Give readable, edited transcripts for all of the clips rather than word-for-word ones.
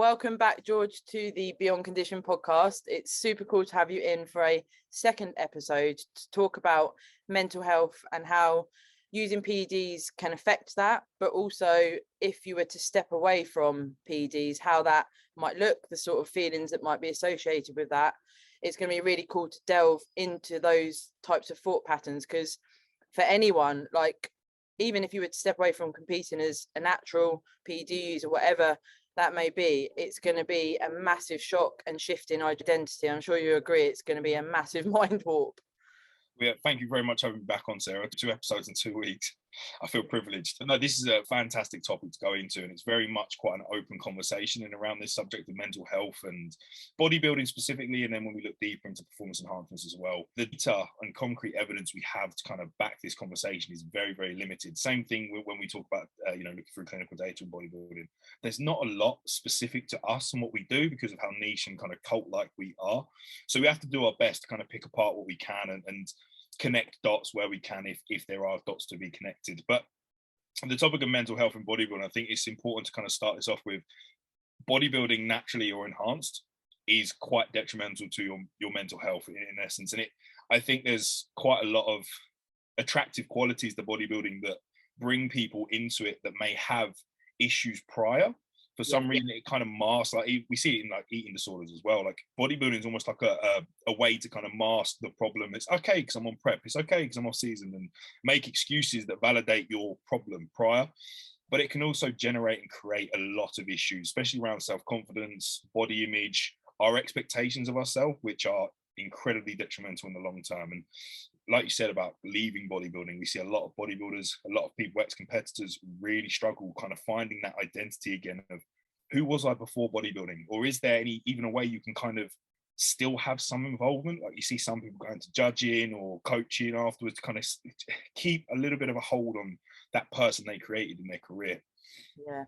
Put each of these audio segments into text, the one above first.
Welcome back, George, to the Beyond Condition podcast. It's super cool to have you in for a second episode to talk about mental health and how using PEDs can affect that, but also if you were to step away from PEDs, how that might look, the sort of feelings that might be associated with that. It's going to be really cool to delve into those types of thought patterns, because for anyone, like, even if you were to step away from competing as a natural PED user, whatever that may be, it's going to be a massive shock and shift in identity. I'm sure you agree it's going to be a massive mind warp. Yeah, thank you very much for having me back on, Sarah. 2 episodes in 2 weeks. I feel privileged. No, this is a fantastic topic to go into, and it's very much quite an open conversation and around this subject of mental health and bodybuilding specifically, and then when we look deeper into performance enhancements as well. The data and concrete evidence we have to kind of back this conversation is very, very limited. Same thing when we talk about, looking through clinical data in bodybuilding. There's not a lot specific to us and what we do because of how niche and kind of cult-like we are. So we have to do our best to kind of pick apart what we can and connect dots where we can if there are dots to be connected. But on the topic of mental health and bodybuilding, I think it's important to kind of start this off with bodybuilding naturally or enhanced is quite detrimental to your mental health in essence. And I think there's quite a lot of attractive qualities to bodybuilding that bring people into it that may have issues prior. For some reason, it kind of masks, like we see it in like eating disorders as well. Like bodybuilding is almost like a way to kind of mask the problem. It's okay because I'm on prep. It's okay because I'm off season, and make excuses that validate your problem prior. But it can also generate and create a lot of issues, especially around self-confidence, body image, our expectations of ourselves, which are incredibly detrimental in the long term. And like you said about leaving bodybuilding, we see a lot of bodybuilders, a lot of people, ex-competitors really struggle kind of finding that identity again of who was I before bodybuilding? Or is there even a way you can kind of still have some involvement? Like you see some people going to judging or coaching afterwards to kind of keep a little bit of a hold on that person they created in their career. Yeah.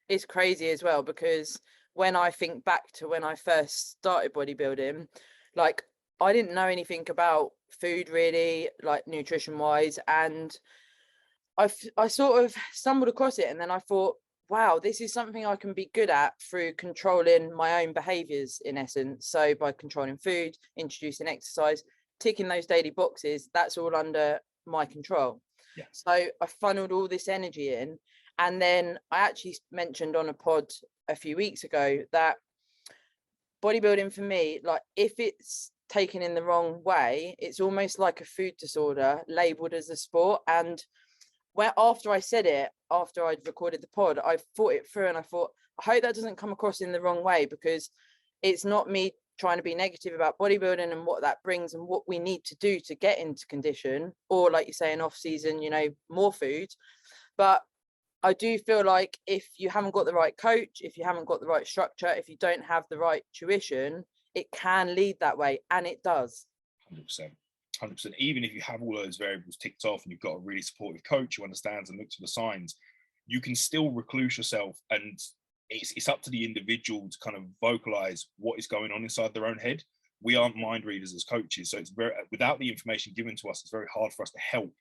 It's crazy as well, because when I think back to when I first started bodybuilding, like I didn't know anything about food really, like nutrition wise, and I sort of stumbled across it, and then I thought, wow, this is something I can be good at through controlling my own behaviors in essence. So by controlling food, introducing exercise, ticking those daily boxes, that's all under my control. Yeah. So I funneled all this energy in, and then I actually mentioned on a pod a few weeks ago that bodybuilding for me, like if it's taken in the wrong way, it's almost like a food disorder labeled as a sport. And after I said it, after I'd recorded the pod, I thought it through and I thought, I hope that doesn't come across in the wrong way, because it's not me trying to be negative about bodybuilding and what that brings and what we need to do to get into condition, or like you say, in off season, more food. But I do feel like if you haven't got the right coach, if you haven't got the right structure, if you don't have the right tuition, it can lead that way, and it does. 100%. Even if you have all those variables ticked off and you've got a really supportive coach who understands and looks for the signs, you can still recluse yourself, and it's up to the individual to kind of vocalize what is going on inside their own head. We aren't mind readers as coaches, so it's without the information given to us, it's very hard for us to help.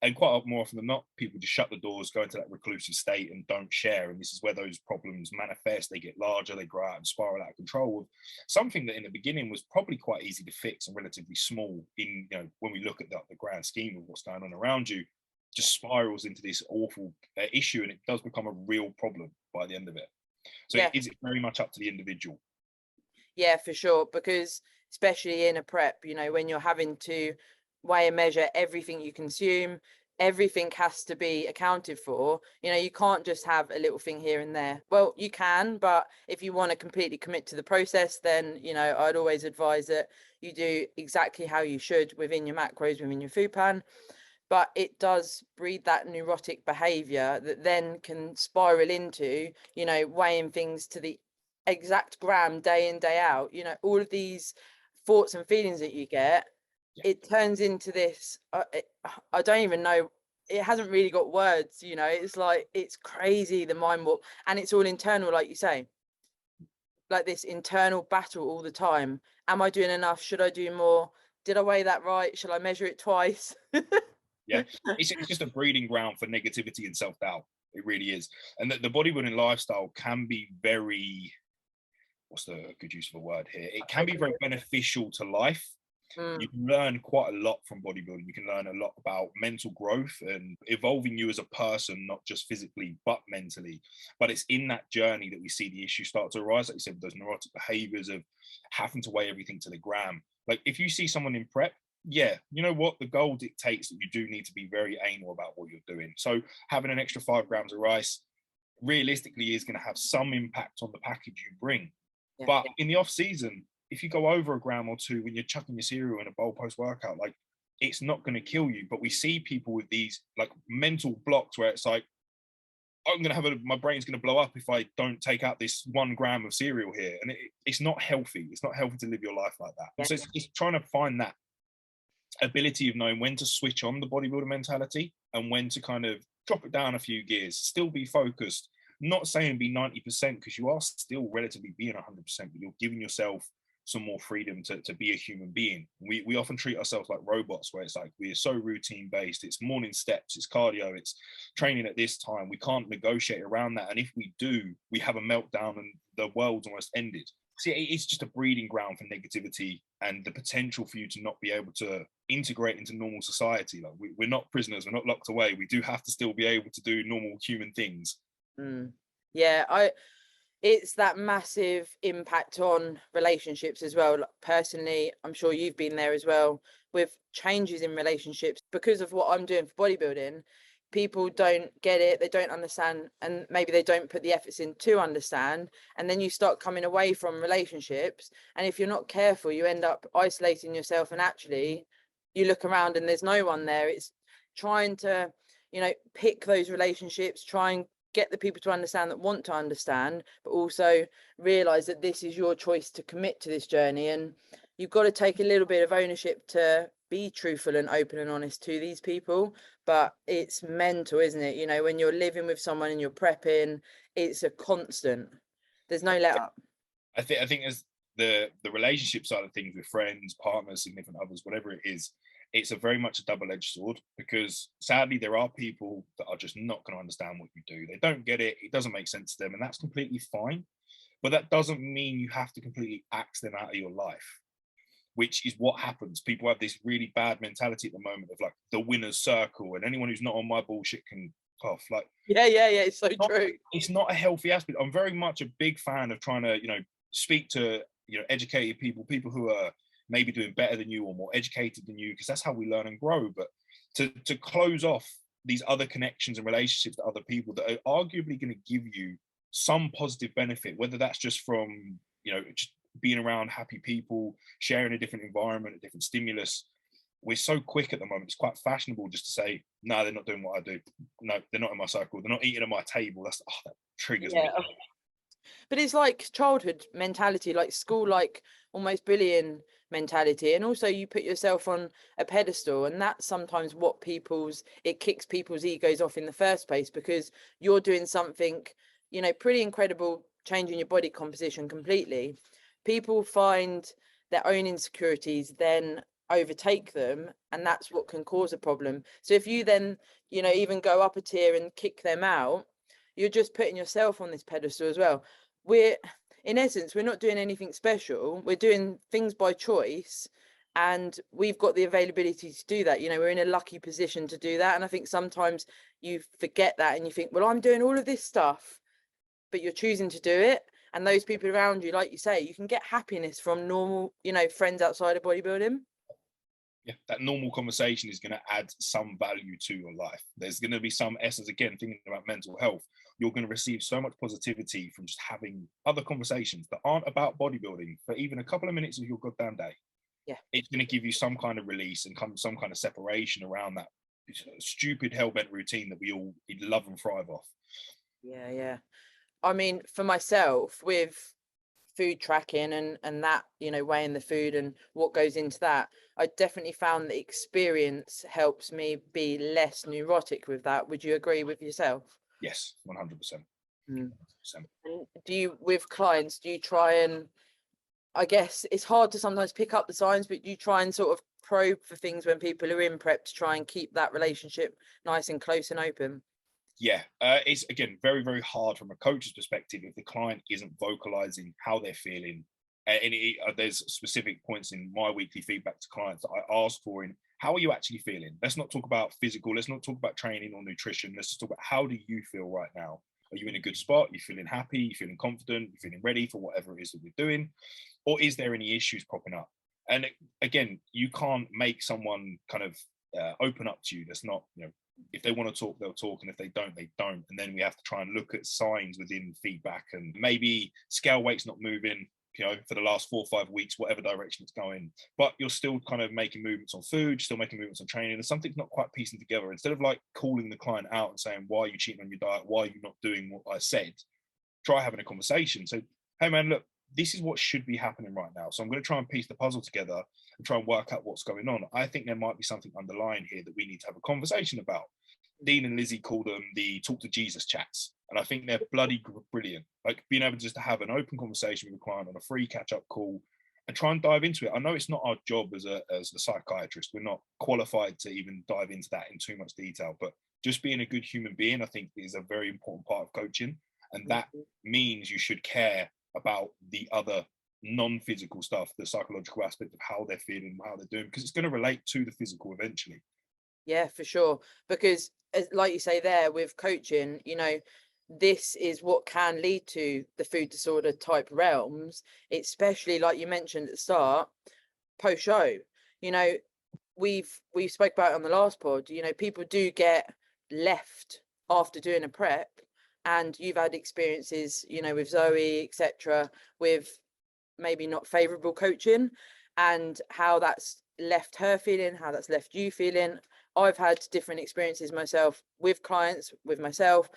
And quite more often than not, people just shut the doors, go into that reclusive state and don't share. And this is where those problems manifest. They get larger, they grow out and spiral out of control. Something that in the beginning was probably quite easy to fix and relatively small when we look at the grand scheme of what's going on around you, just spirals into this awful issue, and it does become a real problem by the end of it. So yeah. Is it very much up to the individual? Yeah, for sure. Because especially in a prep, when you're having to weigh and measure everything you consume, everything has to be accounted for. You can't just have a little thing here and there. Well, you can, but if you want to completely commit to the process, then I'd always advise that you do exactly how you should within your macros, within your food plan. But it does breed that neurotic behavior that then can spiral into weighing things to the exact gram day in, day out. All of these thoughts and feelings that you get, it turns into this, I don't even know, it hasn't really got words, it's like, it's crazy, the mind warp, and it's all internal, like you say, like this internal battle all the time. Am I doing enough? Should I do more? Did I weigh that right? Shall I measure it twice? Yeah, it's just a breeding ground for negativity and self-doubt. It really is. And the bodybuilding lifestyle can be very, what's the good use of a word here? It can be very beneficial to life. You can learn quite a lot from bodybuilding. You can learn a lot about mental growth and evolving you as a person, not just physically, but mentally. But it's in that journey that we see the issues start to arise. Like you said, those neurotic behaviors of having to weigh everything to the gram. Like if you see someone in prep, yeah, you know what? The goal dictates that you do need to be very anal about what you're doing. So having an extra 5 grams of rice realistically is going to have some impact on the package you bring. But in the off season, if you go over a gram or two when you're chucking your cereal in a bowl post workout, like it's not going to kill you. But we see people with these like mental blocks where it's like, I'm going to have my brain's going to blow up if I don't take out this 1 gram of cereal here. And it's not healthy. It's not healthy to live your life like that. So it's trying to find that ability of knowing when to switch on the bodybuilder mentality and when to kind of drop it down a few gears, still be focused, not saying be 90% because you are still relatively being 100%, but you're giving yourself some more freedom to be a human being. We often treat ourselves like robots where it's like we are so routine based. It's morning steps, it's cardio, it's training at this time. We can't negotiate around that. And if we do, we have a meltdown and the world's almost ended. See, it's just a breeding ground for negativity and the potential for you to not be able to integrate into normal society. Like we're not prisoners, we're not locked away. We do have to still be able to do normal human things. Yeah, it's that massive impact on relationships as well. Like, personally, I'm sure you've been there as well with changes in relationships because of what I'm doing for bodybuilding. People don't get it, they don't understand, and maybe they don't put the efforts in to understand, and then you start coming away from relationships, and if you're not careful you end up isolating yourself, and actually you look around and there's no one there. It's trying to, pick those relationships, try and get the people to understand that want to understand, but also realize that this is your choice to commit to this journey, and you've got to take a little bit of ownership to be truthful and open and honest to these people. But it's mental, isn't it? When you're living with someone and you're prepping, it's a constant. There's no let up. I think as the relationship side of things with friends, partners, significant others, whatever it is, it's a very much a double-edged sword, because sadly there are people that are just not going to understand what you do. They don't get it. It doesn't make sense to them, and that's completely fine. But that doesn't mean you have to completely axe them out of your life, which is what happens. People have this really bad mentality at the moment of like the winner's circle, and anyone who's not on my bullshit can cough. Like, yeah, it's so true. It's not a healthy aspect. I'm very much a big fan of trying to, speak to, educated people who are maybe doing better than you or more educated than you, because that's how we learn and grow. But to close off these other connections and relationships to other people that are arguably going to give you some positive benefit, whether that's just from, just being around happy people, sharing a different environment, a different stimulus. We're so quick at the moment. It's quite fashionable just to say, no, they're not doing what I do. No, they're not in my circle. They're not eating at my table. That triggers me. But it's like childhood mentality, like school, like almost bullying mentality. And also you put yourself on a pedestal, and that's sometimes what it kicks people's egos off in the first place, because you're doing something, pretty incredible, changing your body composition completely. People find their own insecurities then overtake them, and that's what can cause a problem. So if you then, even go up a tier and kick them out, you're just putting yourself on this pedestal as well. In essence, we're not doing anything special. We're doing things by choice, and we've got the availability to do that. We're in a lucky position to do that. And I think sometimes you forget that and you think, well, I'm doing all of this stuff, but you're choosing to do it. And those people around you, like you say, you can get happiness from normal, friends outside of bodybuilding. Yeah, that normal conversation is going to add some value to your life. There's going to be some essence, again, thinking about mental health. You're going to receive so much positivity from just having other conversations that aren't about bodybuilding for even a couple of minutes of your goddamn day. Yeah. It's going to give you some kind of release and some kind of separation around that stupid hellbent routine that we all love and thrive off. Yeah. I mean, for myself, with food tracking and that, weighing the food and what goes into that, I definitely found the experience helps me be less neurotic with that. Would you agree with yourself? Yes, 100%. 100%. And do you, with clients, do you try and, I guess it's hard to sometimes pick up the signs, but do you try and sort of probe for things when people are in prep to try and keep that relationship nice and close and open? Yeah, it's again very, very hard from a coach's perspective if the client isn't vocalizing how they're feeling. There's specific points in my weekly feedback to clients that I ask for in how are you actually feeling? Let's not talk about physical, let's not talk about training or nutrition. Let's just talk about how do you feel right now? Are you in a good spot? You feeling happy? You feeling confident? You feeling ready for whatever it is that we're doing? Or is there any issues popping up? And again, you can't make someone kind of open up to you. That's not, if they want to talk, they'll talk, and if they don't, they don't. And then we have to try and look at signs within feedback, and maybe scale weight's not moving, for the last 4 or 5 weeks, whatever direction it's going, but you're still kind of making movements on food, still making movements on training, and something's not quite piecing together. Instead of like calling the client out and saying, why are you cheating on your diet? Why are you not doing what I said? Try having a conversation. So, hey man, look, this is what should be happening right now. So I'm going to try and piece the puzzle together and try and work out what's going on. I think there might be something underlying here that we need to have a conversation about. Dean and Lizzie call them the talk to Jesus chats. And I think they're bloody brilliant. Like being able just to have an open conversation with a client on a free catch-up call and try and dive into it. I know it's not our job as a psychiatrist. We're not qualified to even dive into that in too much detail, but just being a good human being, I think, is a very important part of coaching. And that means you should care about the other non-physical stuff, the psychological aspect of how they're feeling, how they're doing, because it's going to relate to the physical eventually. Yeah, for sure. Because like you say there with coaching, this is what can lead to the food disorder type realms, especially like you mentioned at the start, post show. We've spoke about it on the last pod, people do get left after doing a prep, and you've had experiences, with Zoe, etc., with maybe not favorable coaching, and how that's left her feeling, how that's left you feeling. I've had different experiences myself with clients, with myself.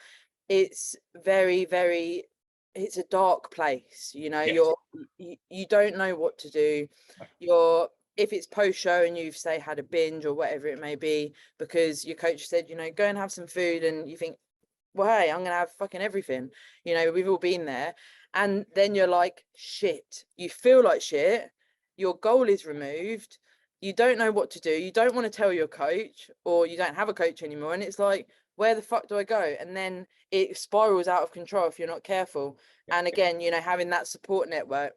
It's very, very, it's a dark place, Yes. you don't know what to do. If it's post show and you've say had a binge or whatever it may be, because your coach said, go and have some food, and you think, well, hey, I'm gonna have fucking everything. We've all been there. And then you're like, shit, you feel like shit, your goal is removed, you don't know what to do, you don't want to tell your coach, or you don't have a coach anymore, and it's like, where the fuck do I go? And then it spirals out of control if you're not careful. And again, having that support network,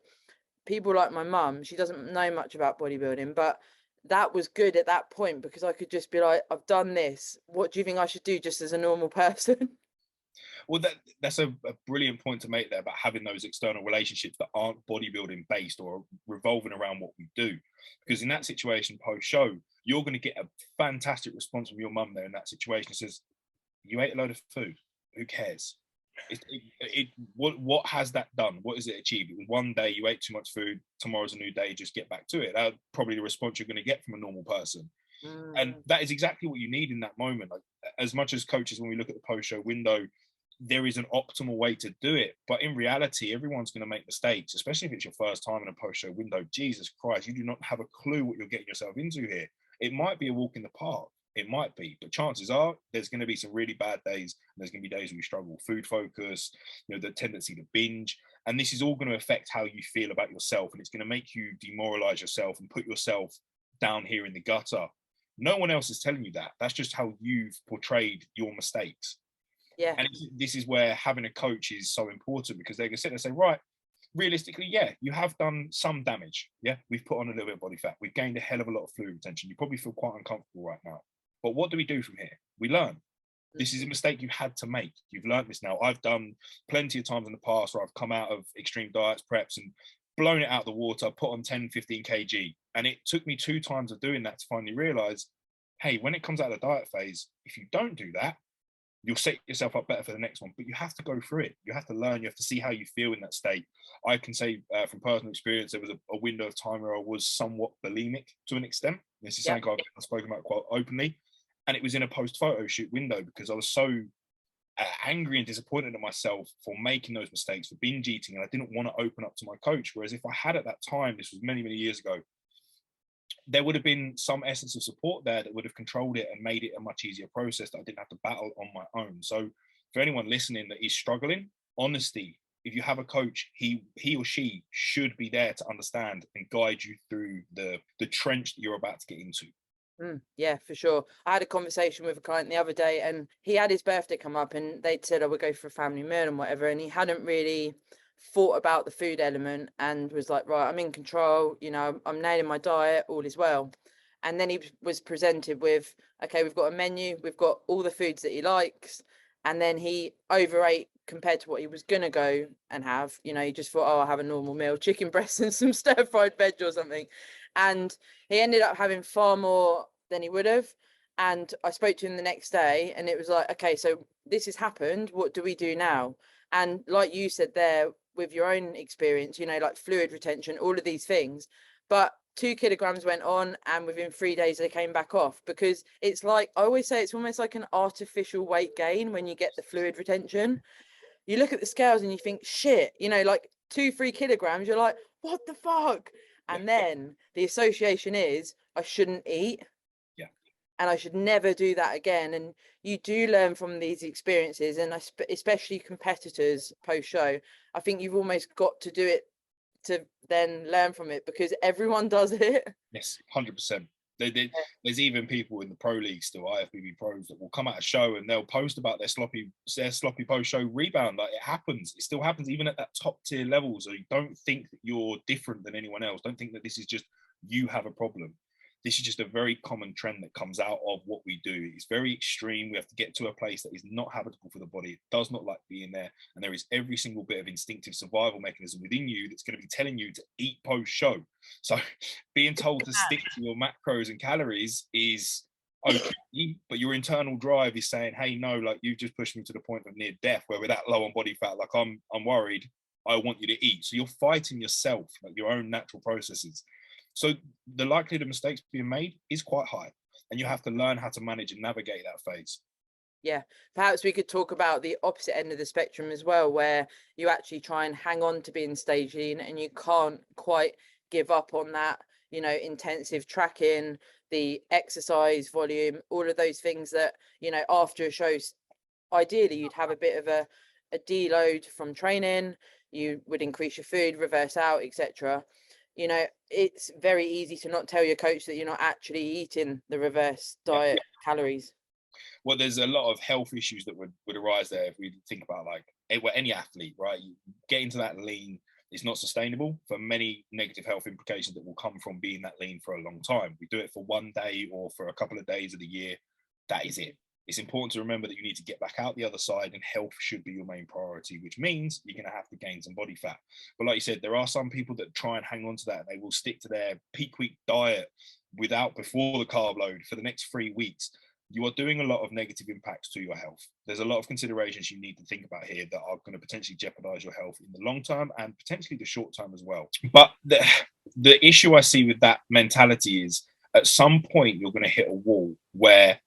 people like my mum, she doesn't know much about bodybuilding, but that was good at that point, because I could just be like, I've done this, what do you think I should do just as a normal person? Well, that's a brilliant point to make there about having those external relationships that aren't bodybuilding based or revolving around what we do. Because in that situation, post show, you're going to get a fantastic response from your mum there in that situation. It says, you ate a load of food. Who cares? What has that done? What has it achieved? One day you ate too much food. Tomorrow's a new day. Just get back to it. That's probably the response you're going to get from a normal person. And that is exactly what you need in that moment. Like, as much as coaches, when we look at the post-show window, there is an optimal way to do it. But in reality, everyone's going to make mistakes, especially if it's your first time in a post-show window. Jesus Christ, you do not have a clue what you're getting yourself into here. It might be a walk in the park. It might be, but chances are there's going to be some really bad days. And there's going to be days where you struggle, food focus, the tendency to binge. And this is all going to affect how you feel about yourself. And it's going to make you demoralize yourself and put yourself down here in the gutter. No one else is telling you that. That's just how you've portrayed your mistakes. Yeah. And this is where having a coach is so important, because they're going to sit there and say, right, realistically, yeah, you have done some damage. Yeah, we've put on a little bit of body fat. We've gained a hell of a lot of fluid retention. You probably feel quite uncomfortable right now. But what do we do from here? We learn. This is a mistake you had to make. You've learned this now. I've done plenty of times in the past where I've come out of extreme diets, preps, and blown it out of the water, put on 10, 15 kg. And it took me 2 times of doing that to finally realize, hey, when it comes out of the diet phase, if you don't do that, you'll set yourself up better for the next one. But you have to go through it. You have to learn. You have to see how you feel in that state. I can say from personal experience, there was a window of time where I was somewhat bulimic to an extent. This is something I've spoken about quite openly. And it was in a post-photo shoot window, because I was so angry and disappointed at myself for making those mistakes, for binge eating, and I didn't want to open up to my coach. Whereas if I had at that time, this was many, many years ago, there would have been some essence of support there that would have controlled it and made it a much easier process that I didn't have to battle on my own. So for anyone listening that is struggling, honesty, if you have a coach, he or she should be there to understand and guide you through the trench that you're about to get into. Yeah, for sure. I had a conversation with a client the other day, and he had his birthday come up, and they'd said, "I would go for a family meal and whatever," and he hadn't really thought about the food element and was like, "Right, I'm in control. You know, I'm nailing my diet. All is well." And then he was presented with, "Okay, we've got a menu. We've got all the foods that he likes," and then he overate compared to what he was gonna go and have. You know, he just thought, "Oh, I'll have a normal meal, chicken breast and some stir fried veg or something," and he ended up having far more than he would have. And I spoke to him the next day, and it was like, okay, so this has happened. What do we do now? And like you said there, with your own experience, you know, like fluid retention, all of these things. But 2 kilograms went on, and within 3 days they came back off, because it's like, I always say, it's almost like an artificial weight gain when you get the fluid retention. You look at the scales and you think, shit, you know, like 2-3 kilograms, you're like, what the fuck? And then the association is, I shouldn't eat, Yeah. and I should never do that again. And you do learn from these experiences, and especially competitors post show, I think you've almost got to do it to then learn from it, because everyone does it. Yes, 100%. There's even people in the pro league still, IFBB pros, that will come at a show and they'll post about their sloppy post show rebound. Like, it happens. It still happens even at that top tier level. So you don't think that you're different than anyone else. Don't think that this is just you have a problem. This is just a very common trend that comes out of what we do. It's very extreme. We have to get to a place that is not habitable for the body. It does not like being there. And there is every single bit of instinctive survival mechanism within you that's going to be telling you to eat post-show. So being told to stick to your macros and calories is okay, but your internal drive is saying, hey, no, like, you've just pushed me to the point of near death where we're that low on body fat. Like, I'm worried. I want you to eat. So you're fighting yourself, like your own natural processes. So the likelihood of mistakes being made is quite high, and you have to learn how to manage and navigate that phase. Yeah, perhaps we could talk about the opposite end of the spectrum as well, where you actually try and hang on to being stage lean, and you can't quite give up on that, you know, intensive tracking, the exercise volume, all of those things that, you know, after a show, ideally you'd have a bit of a deload from training, you would increase your food, reverse out, etc. You know, it's very easy to not tell your coach that you're not actually eating the reverse diet calories. Well, there's a lot of health issues that would arise there if we think about, like, any athlete, right? You get into that lean, it's not sustainable for many negative health implications that will come from being that lean for a long time. We do it for one day or for a couple of days of the year. That is it. It's important to remember that you need to get back out the other side, and health should be your main priority, which means you're going to have to gain some body fat. But like you said, there are some people that try and hang on to that, and they will stick to their peak week diet before the carb load for the next 3 weeks. You are doing a lot of negative impacts to your health. There's a lot of considerations you need to think about here that are going to potentially jeopardize your health in the long term and potentially the short term as well. But the issue I see with that mentality is, at some point you're going to hit a wall where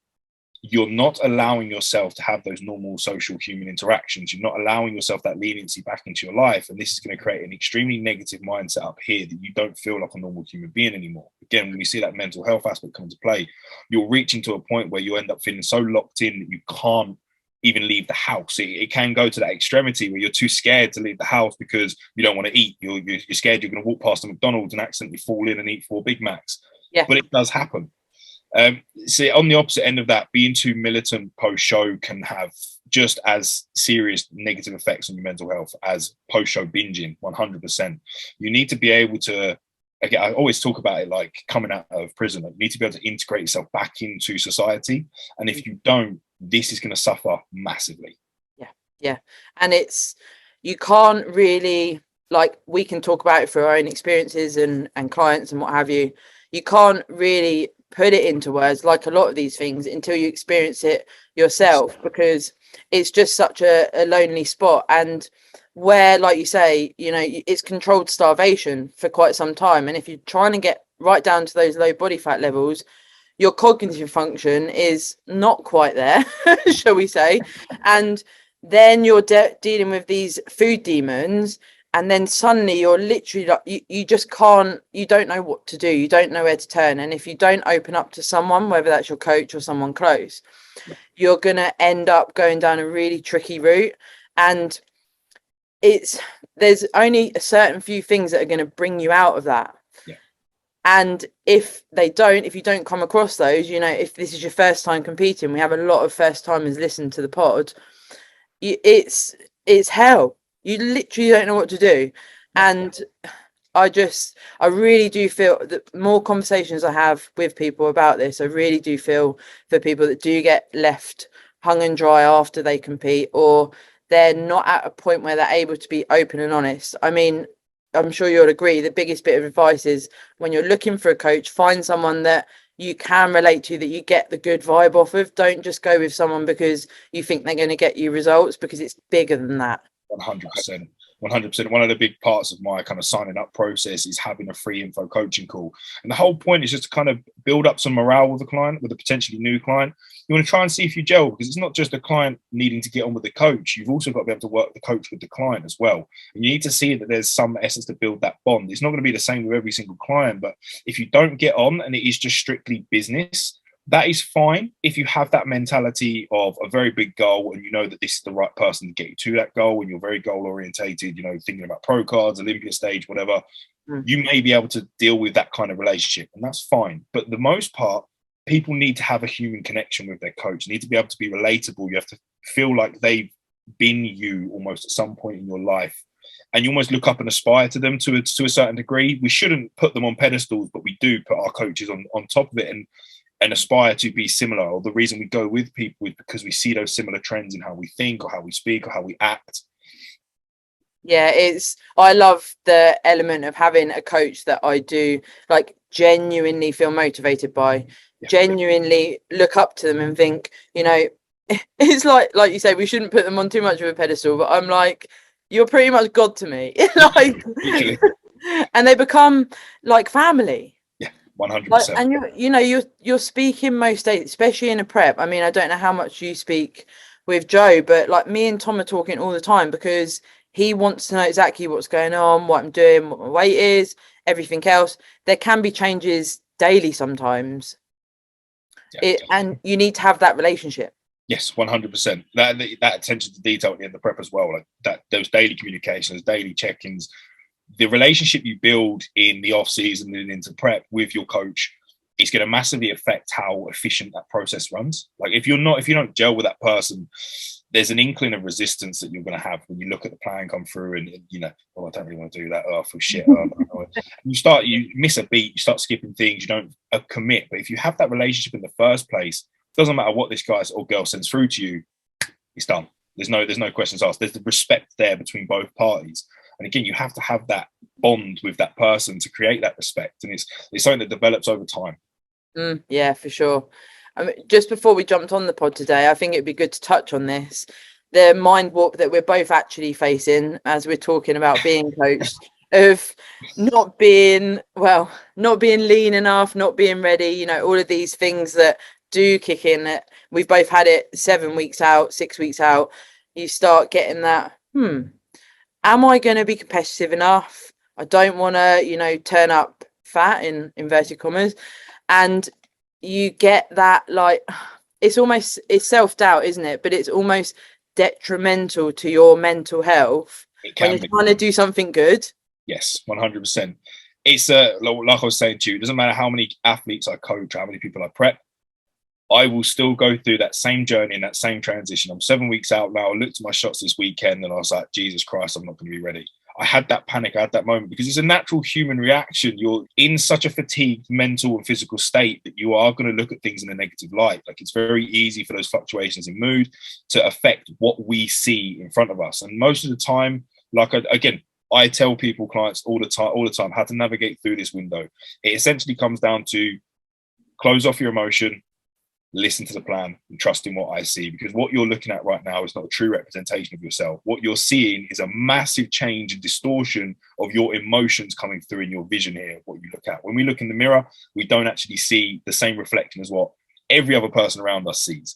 you're not allowing yourself to have those normal social human interactions. You're not allowing yourself that leniency back into your life. And this is going to create an extremely negative mindset up here that you don't feel like a normal human being anymore. Again, when we see that mental health aspect come into play, you're reaching to a point where you end up feeling so locked in that you can't even leave the house. It can go to that extremity where you're too scared to leave the house because you don't want to eat. You're scared you're going to walk past a McDonald's and accidentally fall in and eat 4 Big Macs. Yeah. But it does happen. See, on the opposite end of that, being too militant post-show can have just as serious negative effects on your mental health as post-show binging. 100%. You need to be able to, again, I always talk about it like coming out of prison. Like, you need to be able to integrate yourself back into society, and if you don't, this is going to suffer massively. Yeah, and you can't really, like, we can talk about it for our own experiences and clients and what have you. You can't really put it into words, like a lot of these things, until you experience it yourself, because it's just such a lonely spot. And where, like you say, you know, it's controlled starvation for quite some time, and if you're trying to get right down to those low body fat levels, your cognitive function is not quite there, shall we say. And then you're dealing with these food demons, and then suddenly you're literally like, you just can't, you don't know what to do, you don't know where to turn. And if you don't open up to someone, whether that's your coach or someone close, you're gonna end up going down a really tricky route. And there's only a certain few things that are going to bring you out of that. And if you don't come across those, you know, if this is your first time competing, we have a lot of first timers listen to the pod. It's hell. You literally don't know what to do. And I really do feel that more conversations I have with people about this, I really do feel for people that do get left hung and dry after they compete, or they're not at a point where they're able to be open and honest. I mean, I'm sure you'll agree, the biggest bit of advice is when you're looking for a coach, find someone that you can relate to, that you get the good vibe off of. Don't just go with someone because you think they're going to get you results, because it's bigger than that. 100%. 100%. One of the big parts of my kind of signing up process is having a free info coaching call. And the whole point is just to kind of build up some morale with the client, with a potentially new client. You want to try and see if you gel, because it's not just the client needing to get on with the coach. You've also got to be able to work the coach with the client as well. And you need to see that there's some essence to build that bond. It's not going to be the same with every single client, but if you don't get on and it is just strictly business, that is fine. If you have that mentality of a very big goal and you know that this is the right person to get you to that goal, and you're very goal orientated, you know, thinking about pro cards, Olympia stage, whatever, you may be able to deal with that kind of relationship, and that's fine. But the most part, people need to have a human connection with their coach. You need to be able to be relatable. You have to feel like they've been you almost at some point in your life, and you almost look up and aspire to them to a certain degree. We shouldn't put them on pedestals, but we do put our coaches on top of it, and aspire to be similar. Or the reason we go with people is because we see those similar trends in how we think or how we speak or how we act. Yeah, I love the element of having a coach that I do like genuinely feel motivated by, genuinely look up to them and think, you know, it's like you say, we shouldn't put them on too much of a pedestal, but I'm like, you're pretty much God to me. Like, and they become like family. 100%. Like, and you're speaking most days, especially in a prep. I mean, I don't know how much you speak with Joe, but like me and Tom are talking all the time, because he wants to know exactly what's going on, what I'm doing, what my weight is, everything else. There can be changes daily sometimes, and you need to have that relationship. Yes, 100%. That attention to detail at the end of the prep as well, like that, those daily communications, daily check-ins. The relationship you build in the off season and into prep with your coach is going to massively affect how efficient that process runs. Like if you don't gel with that person, there's an inkling of resistance that you're going to have when you look at the plan come through, and you know, oh, I don't really want to do that. Oh, for shit. You miss a beat, you start skipping things, you don't commit. But if you have that relationship in the first place, it doesn't matter what this guy or girl sends through to you, it's done. There's no questions asked. There's the respect there between both parties. And again, you have to have that bond with that person to create that respect. And it's something that develops over time. Yeah, for sure. I mean, just before we jumped on the pod today, I think it'd be good to touch on this. The mind warp that we're both actually facing as we're talking about being coached, of not being lean enough, not being ready, you know, all of these things that do kick in. We've both had it 7 weeks out, 6 weeks out. You start getting that, am I going to be competitive enough? I don't want to, you know, turn up fat in inverted commas. And you get that, like, it's self-doubt, isn't it? But it's almost detrimental to your mental health when you're trying to do something good. Yes, 100%. It's like I was saying to you, it doesn't matter how many athletes I coach, how many people I prep, I will still go through that same journey and that same transition. I'm 7 weeks out now. I looked at my shots this weekend and I was like, Jesus Christ, I'm not going to be ready. I had that panic, I had that moment, because it's a natural human reaction. You're in such a fatigued mental and physical state that you are going to look at things in a negative light. Like, it's very easy for those fluctuations in mood to affect what we see in front of us. And most of the time, like, again, I tell people, clients all the time, how to navigate through this window. It essentially comes down to close off your emotion, listen to the plan, and trust in what I see, because what you're looking at right now is not a true representation of yourself. What you're seeing is a massive change and distortion of your emotions coming through in your vision here, what you look at. When we look in the mirror, we don't actually see the same reflection as what every other person around us sees.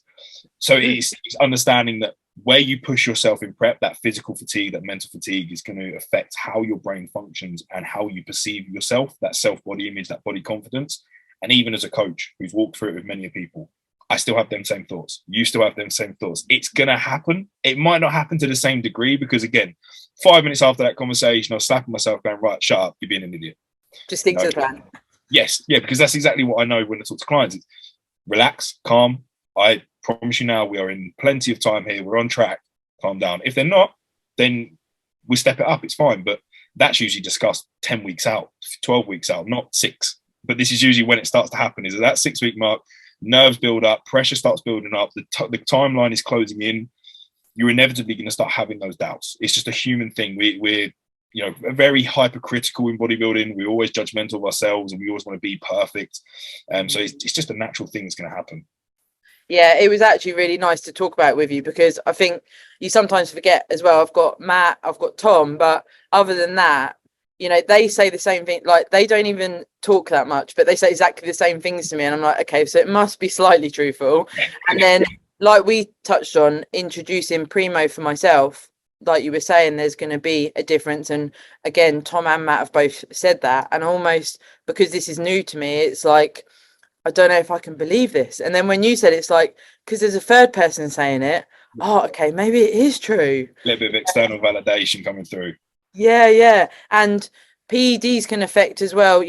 So it's understanding that where you push yourself in prep, that physical fatigue, that mental fatigue is going to affect how your brain functions and how you perceive yourself, that self-body image, that body confidence. And even as a coach who's walked through it with many people, I still have them same thoughts. You still have them same thoughts. It's going to happen. It might not happen to the same degree, because, again, 5 minutes after that conversation, I was slapping myself going, right, shut up, you're being an idiot. Just stick to the plan. Yes, yeah, because that's exactly what I know when I talk to clients. It's relax, calm. I promise you now, we are in plenty of time here. We're on track. Calm down. If they're not, then we step it up. It's fine. But that's usually discussed 10 weeks out, 12 weeks out, not 6. But this is usually when it starts to happen, is at that 6-week mark, nerves build up, pressure starts building up, the timeline is closing in. You're inevitably going to start having those doubts. It's just a human thing. We're very hypercritical in bodybuilding. We're always judgmental of ourselves, and we always want to be perfect. So it's just a natural thing that's going to happen. Yeah, it was actually really nice to talk about it with you, because I think you sometimes forget as well. I've got Matt, I've got Tom, but other than that, they say the same thing. Like, they don't even talk that much, but they say exactly the same things to me. And I'm like, okay, so it must be slightly truthful. And then, like we touched on, introducing Primo for myself, like you were saying, there's going to be a difference. And again, Tom and Matt have both said that. And almost because this is new to me, it's like, I don't know if I can believe this. And then when you said it's like, because there's a third person saying it, oh, okay, maybe it is true. A little bit of external validation coming through. Yeah. And PEDs can affect as well,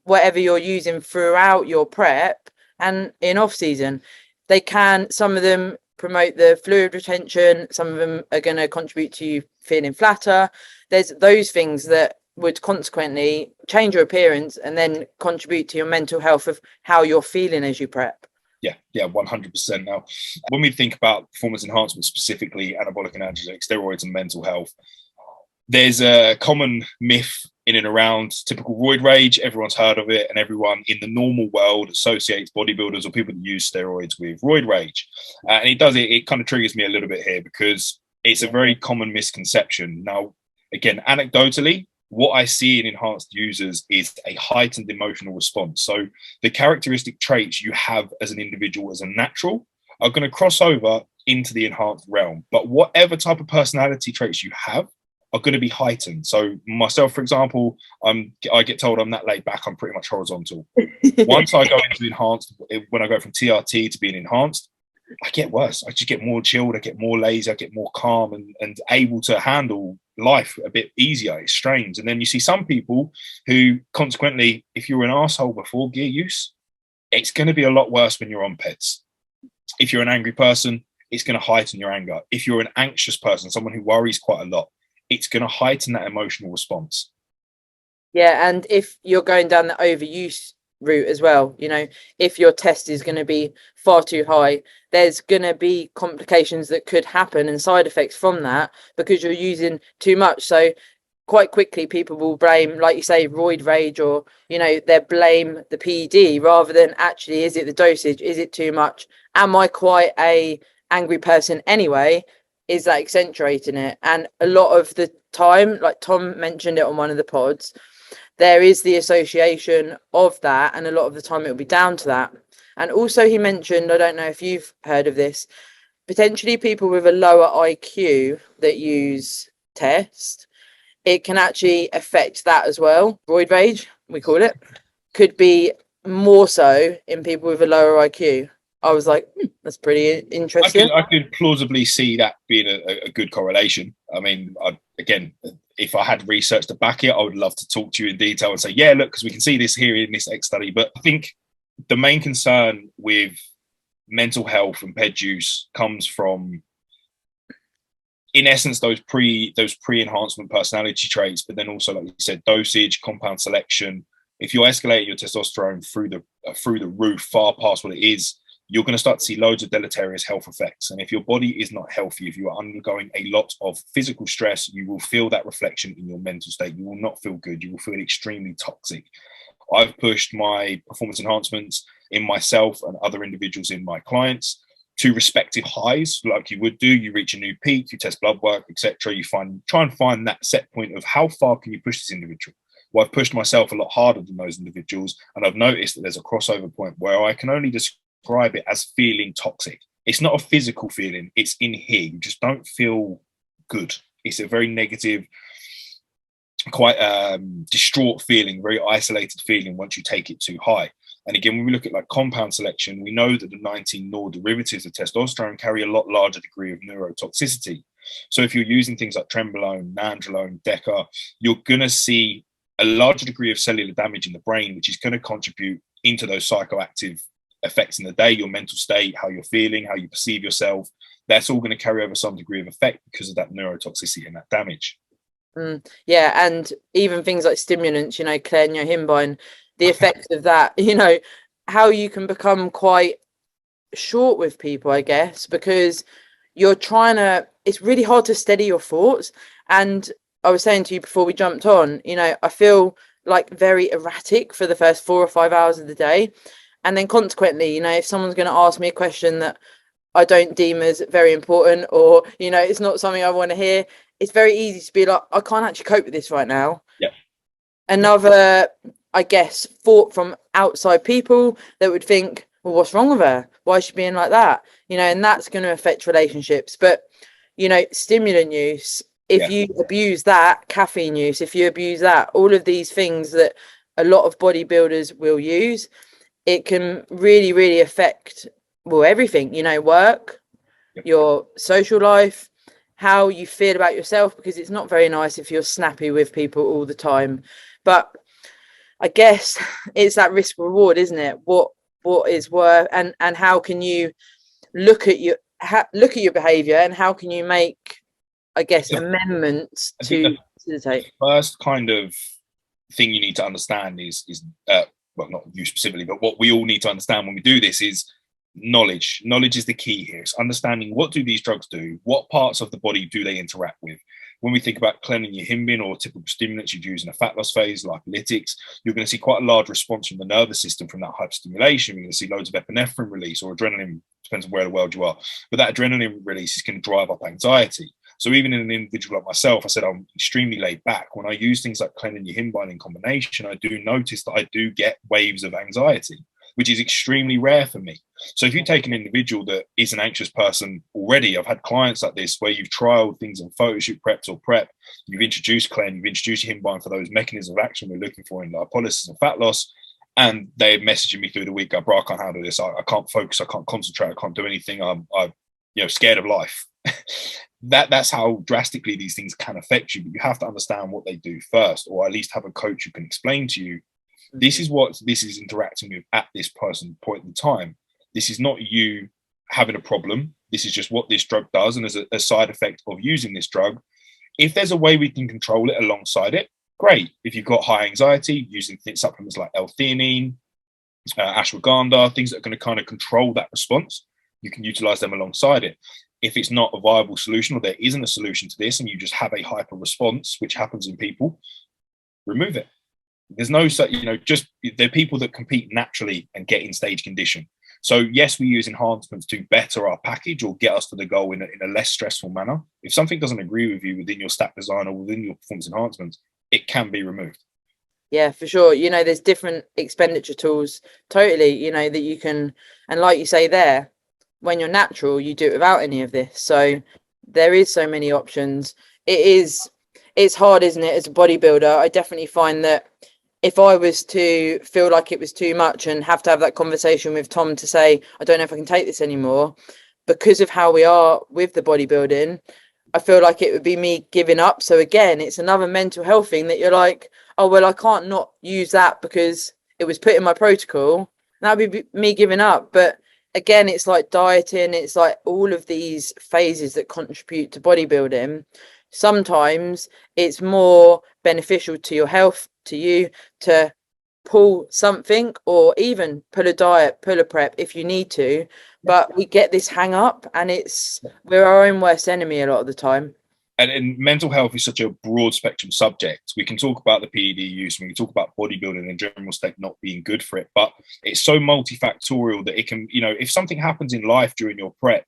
whatever you're using throughout your prep and in off season. Some of them promote the fluid retention, some of them are going to contribute to you feeling flatter. There's those things that would consequently change your appearance and then contribute to your mental health of how you're feeling as you prep. Yeah, 100%. Now, when we think about performance enhancement, specifically anabolic analgesic steroids and mental health, there's a common myth in and around typical roid rage. Everyone's heard of it, and everyone in the normal world associates bodybuilders or people that use steroids with roid rage. And it kind of triggers me a little bit here, because it's a very common misconception. Now, again, anecdotally, what I see in enhanced users is a heightened emotional response. So the characteristic traits you have as an individual, as a natural, are going to cross over into the enhanced realm. But whatever type of personality traits you have are going to be heightened. So myself, for example, I get told I'm that laid back, I'm pretty much horizontal. Once I go into enhanced, when I go from TRT to being enhanced, I get worse. I just get more chilled, I get more lazy, I get more calm and able to handle life a bit easier. It's strange. And then you see some people who, consequently, if you're an asshole before gear use, it's going to be a lot worse when you're on PEDs. If you're an angry person, it's going to heighten your anger. If you're an anxious person, someone who worries quite a lot, it's going to heighten that emotional response. Yeah, and if you're going down the overuse route as well, if your test is going to be far too high, there's going to be complications that could happen and side effects from that, because you're using too much. So quite quickly people will blame, like you say, roid rage, or they blame the PED rather than actually, is it the dosage, is it too much, am I quite a angry person anyway, is that accentuating it? And a lot of the time, like Tom mentioned it on one of the pods, there is the association of that, and a lot of the time it will be down to that. And also he mentioned, I don't know if you've heard of this, potentially people with a lower IQ that use test, it can actually affect that as well. Roid rage, we call it, could be more so in people with a lower IQ. I was like, that's pretty interesting. I could plausibly see that being a good correlation. I mean, again, if I had research to back it, I would love to talk to you in detail and say, yeah, look, because we can see this here in this X study. But I think the main concern with mental health and PED use comes from, in essence, those pre-enhancement personality traits, but then also, like you said, dosage, compound selection. If you're escalating your testosterone through the roof, far past what it is, you're going to start to see loads of deleterious health effects. And if your body is not healthy, if you are undergoing a lot of physical stress, you will feel that reflection in your mental state. You will not feel good. You will feel extremely toxic. I've pushed my performance enhancements in myself and other individuals in my clients to respective highs, like you would do. You reach a new peak, you test blood work, etc. You try and find that set point of how far can you push this individual. Well, I've pushed myself a lot harder than those individuals, and I've noticed that there's a crossover point where I can only describe it as feeling toxic. It's not a physical feeling, it's in here. You just don't feel good. It's a very negative, quite distraught feeling, very isolated feeling once you take it too high. And again, when we look at like compound selection, we know that the 19 NOR derivatives of testosterone carry a lot larger degree of neurotoxicity. So if you're using things like trenbolone, nandrolone, deca, you're going to see a larger degree of cellular damage in the brain, which is going to contribute into those psychoactive effects in the day, your mental state, how you're feeling, how you perceive yourself. That's all going to carry over some degree of effect because of that neurotoxicity and that damage. Yeah, and even things like stimulants, cleniohimbine, the effects of that, how you can become quite short with people, I guess, because it's really hard to steady your thoughts. And I was saying to you before we jumped on, I feel like very erratic for the first 4 or 5 hours of the day. And then consequently, if someone's going to ask me a question that I don't deem as very important, or, it's not something I want to hear, it's very easy to be like, I can't actually cope with this right now. Yeah. Another, I guess, thought from outside people that would think, well, what's wrong with her? Why is she being like that? And that's going to affect relationships. But, stimulant use, if you abuse that, caffeine use, if you abuse that, all of these things that a lot of bodybuilders will use, it can really, really affect, well, everything, work, your social life, how you feel about yourself, because it's not very nice if you're snappy with people all the time. But I guess it's that risk reward, isn't it? What is worth, and how can you look at your behavior, and how can you make, I guess, amendments to facilitate? First kind of thing you need to understand is well, not you specifically, but what we all need to understand when we do this is knowledge. Knowledge is the key here. It's understanding, what do these drugs do? What parts of the body do they interact with? When we think about cleniohimbine or typical stimulants you'd use in a fat loss phase like lytics, you're going to see quite a large response from the nervous system from that hyperstimulation. You're going to see loads of epinephrine release, or adrenaline, depends on where in the world you are. But that adrenaline release is going to drive up anxiety. So even in an individual like myself, I said I'm extremely laid back. When I use things like cleniohimbine in combination, I do notice that I do get waves of anxiety, which is extremely rare for me. So if you take an individual that is an anxious person already, I've had clients like this where you've trialed things in photoshoot preps or prep, you've introduced clen, you've introduced himbine for those mechanisms of action we're looking for in lipolysis and fat loss, and they're messaging me through the week, go, bro, I can't handle this. I can't focus. I can't concentrate. I can't do anything. I'm scared of life. That's how drastically these things can affect you. But you have to understand what they do first, or at least have a coach who can explain to you, this is what this is interacting with at this person point in time. This is not you having a problem. This is just what this drug does. And as a side effect of using this drug, if there's a way we can control it alongside it, great. If you've got high anxiety, using supplements like L-theanine, ashwagandha, things that are going to kind of control that response, you can utilize them alongside it. If it's not a viable solution, or there isn't a solution to this, and you just have a hyper response, which happens in people, remove it. There's no such, just there are people that compete naturally and get in stage condition. So yes, we use enhancements to better our package or get us to the goal in a less stressful manner. If something doesn't agree with you within your stack design or within your performance enhancements, it can be removed. Yeah, for sure. There's different expenditure tools, totally, that you can, and like you say there, when you're natural, you do it without any of this. So there is so many options. It's hard, isn't it? As a bodybuilder, I definitely find that if I was to feel like it was too much and have to have that conversation with Tom to say, I don't know if I can take this anymore, because of how we are with the bodybuilding, I feel like it would be me giving up. So again, it's another mental health thing that you're like, oh, well, I can't not use that because it was put in my protocol. That would be me giving up. But again, it's like dieting. It's like all of these phases that contribute to bodybuilding. Sometimes it's more beneficial to your health, to you, to pull something, or even pull a diet, pull a prep if you need to. But we get this hang up, and we're our own worst enemy a lot of the time. And mental health is such a broad spectrum subject. We can talk about the PED use, we can talk about bodybuilding in general state not being good for it, but it's so multifactorial that it can, if something happens in life during your prep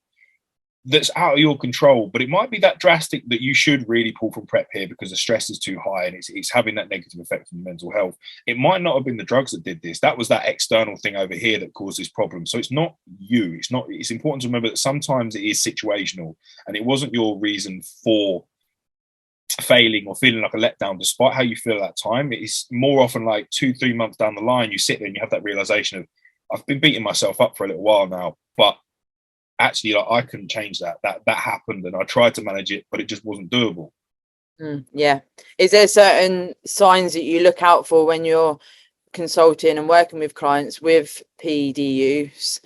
that's out of your control, but it might be that drastic that you should really pull from prep here because the stress is too high and it's having that negative effect on mental health. It might not have been the drugs that did this. That was that external thing over here that caused this problem. So it's not you. It's important to remember that sometimes it is situational, and it wasn't your reason for failing or feeling like a letdown despite how you feel at that time. It is more often like 2-3 months down the line, you sit there and you have that realization of, I've been beating myself up for a little while now, but actually, I couldn't change that. That happened, and I tried to manage it, but it just wasn't doable. Yeah. Is there certain signs that you look out for when you're consulting and working with clients with PED use,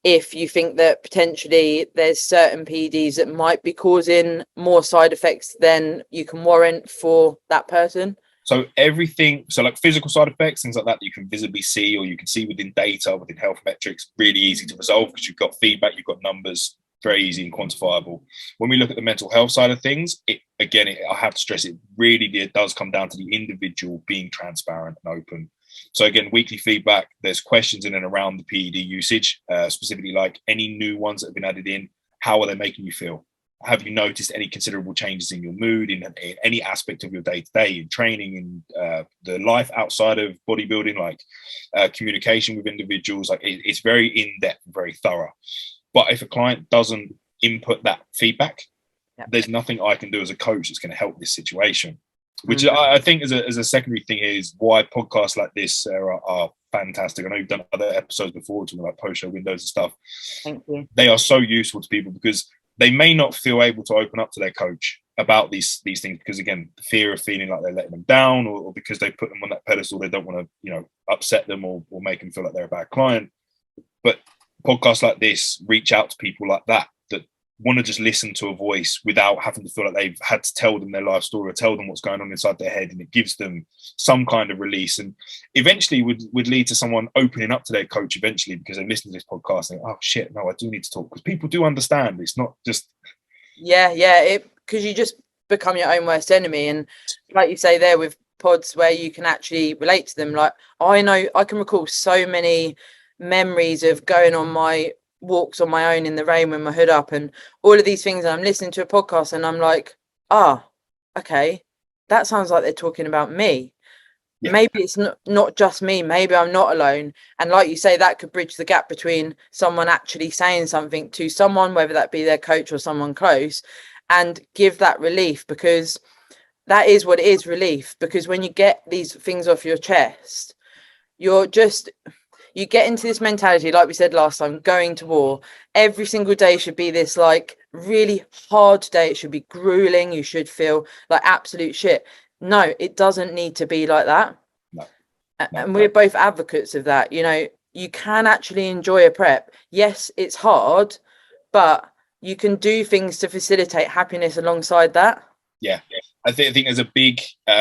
if you think that potentially there's certain PEDs that might be causing more side effects than you can warrant for that person? So everything, so like physical side effects, things like that you can visibly see, or you can see within data, within health metrics, really easy to resolve because you've got feedback, you've got numbers, very easy and quantifiable. When we look at the mental health side of things, I have to stress, it does come down to the individual being transparent and open. So again, weekly feedback, there's questions in and around the PED usage, specifically like any new ones that have been added in, how are they making you feel? Have you noticed any considerable changes in your mood, in any aspect of your day-to-day, in training, in the life outside of bodybuilding, like communication with individuals? Like it's very in-depth, very thorough. But if a client doesn't input that feedback, there's nothing I can do as a coach that's going to help this situation. Which I think as a secondary thing is why podcasts like this, Sarah, are fantastic. I know you've done other episodes before talking about post-show windows and stuff. Thank you. They are so useful to people because they may not feel able to open up to their coach about these things because, again, the fear of feeling like they're letting them down, or because they put them on that pedestal, they don't want to, upset them or make them feel like they're a bad client. But podcasts like this reach out to people like that want to just listen to a voice without having to feel like they've had to tell them their life story or tell them what's going on inside their head, and it gives them some kind of release, and eventually would lead to someone opening up to their coach eventually because they listen to this podcast and think, oh shit, no, I do need to talk, because people do understand it's not just because you just become your own worst enemy. And like you say there, with pods where you can actually relate to them, like I know I can recall so many memories of going on my walks on my own in the rain with my hood up and all of these things, and I'm listening to a podcast and I'm like, okay, that sounds like they're talking about me. Maybe it's not just me, maybe I'm not alone. And like you say, that could bridge the gap between someone actually saying something to someone, whether that be their coach or someone close, and give that relief, because that is what it is, relief. Because when you get these things off your chest, you get into this mentality, like we said last time, going to war. Every single day should be this like really hard day. It should be grueling. You should feel like absolute shit. No, it doesn't need to be like that. No. And we're both advocates of that. You can actually enjoy a prep. Yes, it's hard, but you can do things to facilitate happiness alongside that. Yeah. I think there's a big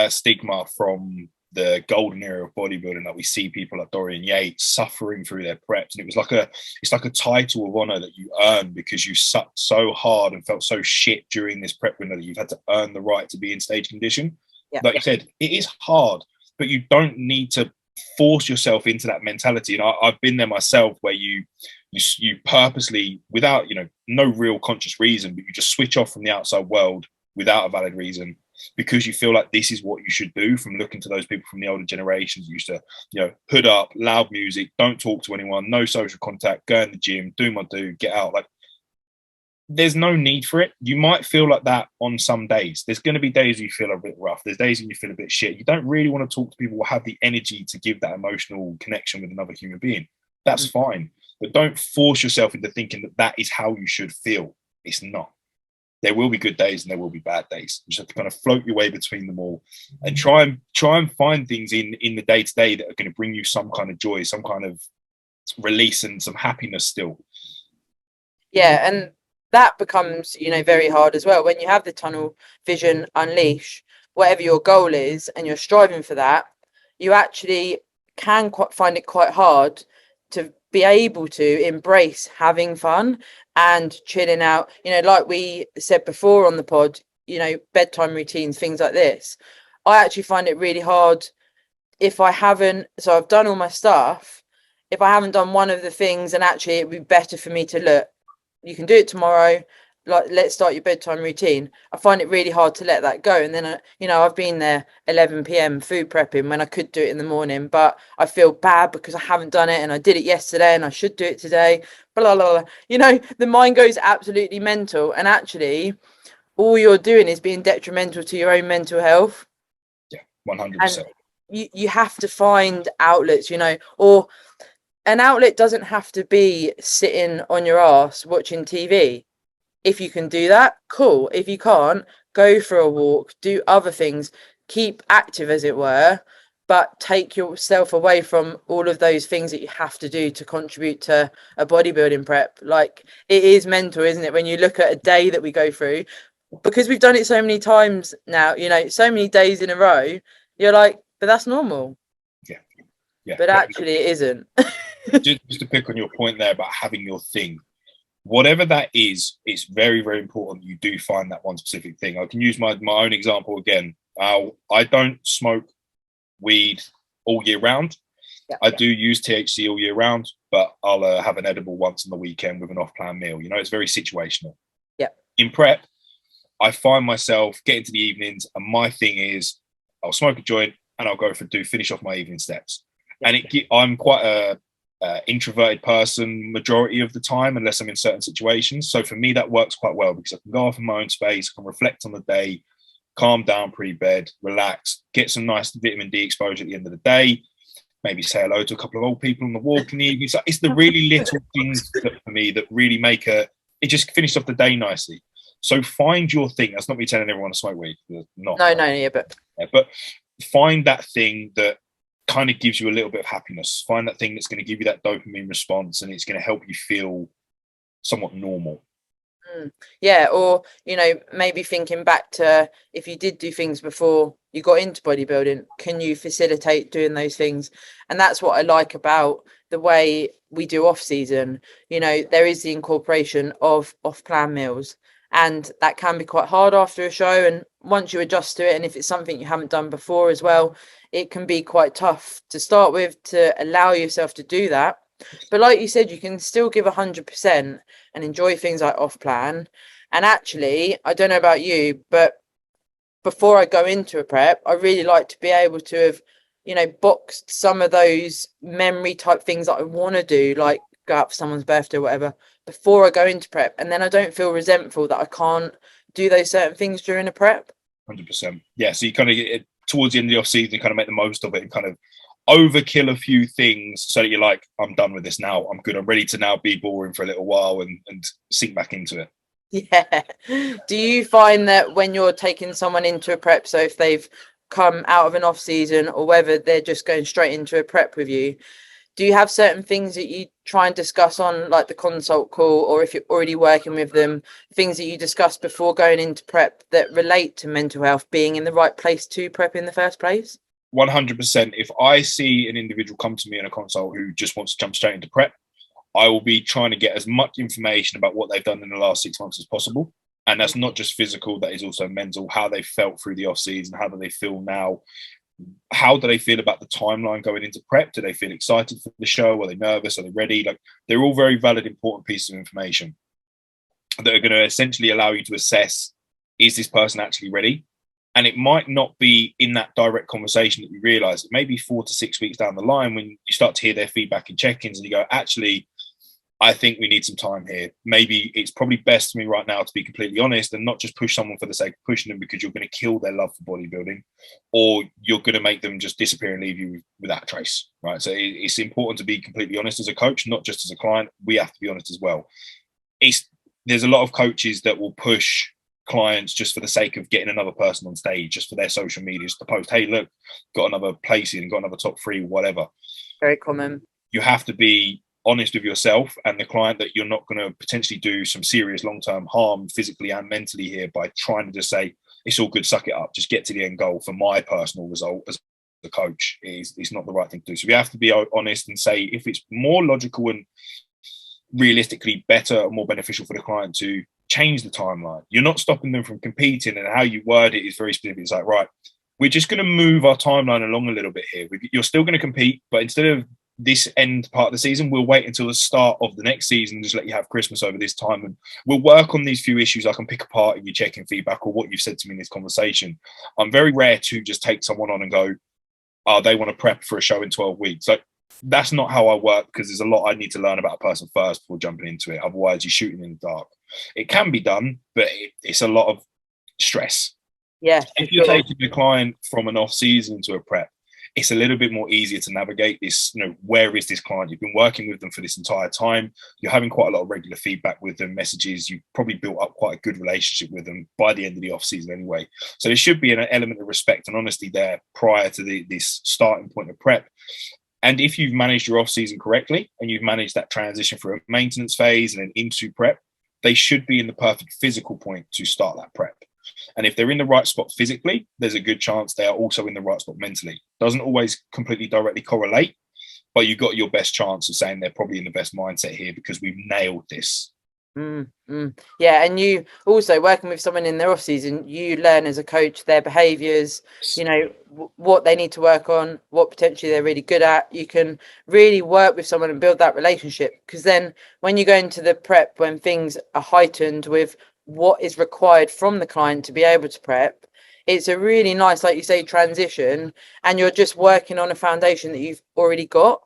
stigma from the golden era of bodybuilding that we see people like Dorian Yates suffering through their preps, and it's like a title of honor that you earn because you sucked so hard and felt so shit during this prep window that you've had to earn the right to be in stage condition. Like I said, it is hard, but you don't need to force yourself into that mentality. And I've been there myself, where you purposely, without no real conscious reason, but you just switch off from the outside world without a valid reason, because you feel like this is what you should do, from looking to those people from the older generations who used to, hood up, loud music, don't talk to anyone, no social contact, go in the gym, do my do, get out. Like, there's no need for it. You might feel like that on some days. There's going to be days you feel a bit rough. There's days when you feel a bit shit. You don't really want to talk to people who have the energy to give that emotional connection with another human being. That's fine. But don't force yourself into thinking that is how you should feel. It's not. There will be good days and there will be bad days. You just have to kind of float your way between them all, and try and find things in the day-to-day that are going to bring you some kind of joy, some kind of release and some happiness still. Yeah, and that becomes, very hard as well. When you have the tunnel vision unleash, whatever your goal is, and you're striving for that, you actually can find it quite hard to be able to embrace having fun and chilling out. Like we said before on the pod, bedtime routines, things like this. I actually find it really hard if I haven't, so I've done all my stuff. If I haven't done one of the things, and actually it would be better for me to look, you can do it tomorrow, like, let's start your bedtime routine. I find it really hard to let that go. And then, I've been there 11 p.m. food prepping when I could do it in the morning, but I feel bad because I haven't done it, and I did it yesterday and I should do it today. Blah, blah, blah. The mind goes absolutely mental, and actually all you're doing is being detrimental to your own mental health. Yeah, 100%. And you have to find outlets, or an outlet doesn't have to be sitting on your ass watching TV. If you can do that, cool. If you can't, go for a walk, do other things, keep active as it were, but take yourself away from all of those things that you have to do to contribute to a bodybuilding prep. Like, it is mental, isn't it, when you look at a day that we go through, because we've done it so many times now, you know, so many days in a row, you're like, but that's normal. Yeah. But actually it isn't. Just to pick on your point there about having your thing, whatever that is, it's very, very important you do find that one specific thing. I can use my own example again. I don't smoke weed all year round. I do use THC all year round, but I'll have an edible once on the weekend with an off-plan meal. You know, it's very situational. Yeah. In prep, I find myself getting to the evenings, and my thing is I'll smoke a joint and I'll go finish off my evening steps. And I'm quite a introverted person majority of the time, unless I'm in certain situations. So for me, that works quite well because I can go off in my own space, I can reflect on the day, calm down pre-bed, relax, get some nice vitamin D exposure at the end of the day, maybe say hello to a couple of old people on the walk in the evening. So it's the really little things that, for me, that really make it just finish off the day nicely. So find your thing. That's not me telling everyone to smoke weed. No, but find that thing that kind of gives you a little bit of happiness. Find that thing that's going to give you that dopamine response, and it's going to help you feel somewhat normal. Yeah, or, you know, maybe thinking back to if you did do things before you got into bodybuilding, can you facilitate doing those things? And that's what I like about the way we do off season. You know, there is the incorporation of off-plan meals, and that can be quite hard after a show. And once you adjust to it, and if it's something you haven't done before as well, it can be quite tough to start with to allow yourself to do that. But like you said, you can still give 100% and enjoy things like off plan. And actually, I don't know about you, but before I go into a prep, I really like to be able to have, you know, boxed some of those memory type things that I want to do, like go out for someone's birthday or whatever, before I go into prep. And then I don't feel resentful that I can't do those certain things during a prep. 100%. Yeah. So you kind of get towards the end of the off season, kind of make the most of it and kind of overkill a few things so that you're like, I'm done with this now. I'm good. I'm ready to now be boring for a little while and sink back into it. Yeah. Do you find that when you're taking someone into a prep, so if they've come out of an off season or whether they're just going straight into a prep with you, do you have certain things that you try and discuss on like the consult call, or if you're already working with them, things that you discuss before going into prep that relate to mental health, being in the right place to prep in the first place? 100%. If I see an individual come to me in a consult who just wants to jump straight into prep, I will be trying to get as much information about what they've done in the last 6 months as possible. And that's not just physical, that is also mental, how they felt through the off season, how do they feel now, how do they feel about the timeline going into prep? Do they feel excited for the show? Are they nervous? Are they ready? Like, they're all very valid, important pieces of information that are going to essentially allow you to assess, is this person actually ready? And it might not be in that direct conversation that you realize. It may be 4 to 6 weeks down the line when you start to hear their feedback and check-ins and you go, actually, I think we need some time here. Maybe it's probably best for me right now to be completely honest and not just push someone for the sake of pushing them, because you're going to kill their love for bodybuilding, or you're going to make them just disappear and leave you without a trace, right? So it's important to be completely honest as a coach, not just as a client. We have to be honest as well. There's a lot of coaches that will push clients just for the sake of getting another person on stage, just for their social media, just to post, hey, look, got another place in, got another top 3, whatever. Very common. You have to be honest with yourself and the client that you're not going to potentially do some serious long-term harm physically and mentally here by trying to just say, it's all good, suck it up, just get to the end goal. For my personal result as a coach, it's not the right thing to do. So we have to be honest and say, if it's more logical and realistically better or more beneficial for the client to change the timeline, you're not stopping them from competing, and how you word it is very specific. It's like, right, we're just going to move our timeline along a little bit here. You're still going to compete, but instead of this end part of the season, we'll wait until the start of the next season and just let you have Christmas over this time, and we'll work on these few issues I can pick apart in your check-in feedback or what you've said to me in this conversation. I'm very rare to just take someone on and go, oh, they want to prep for a show in 12 weeks. Like, that's not how I work, because there's a lot I need to learn about a person first before jumping into it. Otherwise, you're shooting in the dark. It can be done, but it's a lot of stress. Yeah. If you're taking a client from an off season to a prep, it's a little bit more easier to navigate this. Where is this client? You've been working with them for this entire time. You're having quite a lot of regular feedback with them, messages. You've probably built up quite a good relationship with them by the end of the off season anyway. So there should be an element of respect and honesty there prior to this starting point of prep. And if you've managed your off season correctly and you've managed that transition from a maintenance phase and then into prep, they should be in the perfect physical point to start that prep. And if they're in the right spot physically, there's a good chance they are also in the right spot mentally. Doesn't always completely directly correlate, but you've got your best chance of saying they're probably in the best mindset here because we've nailed this. Yeah, and you also working with someone in their off season, you learn as a coach their behaviors, what they need to work on, what potentially they're really good at. You can really work with someone and build that relationship, because then when you go into the prep, when things are heightened with what is required from the client to be able to prep, it's a really nice, like you say, transition, and you're just working on a foundation that you've already got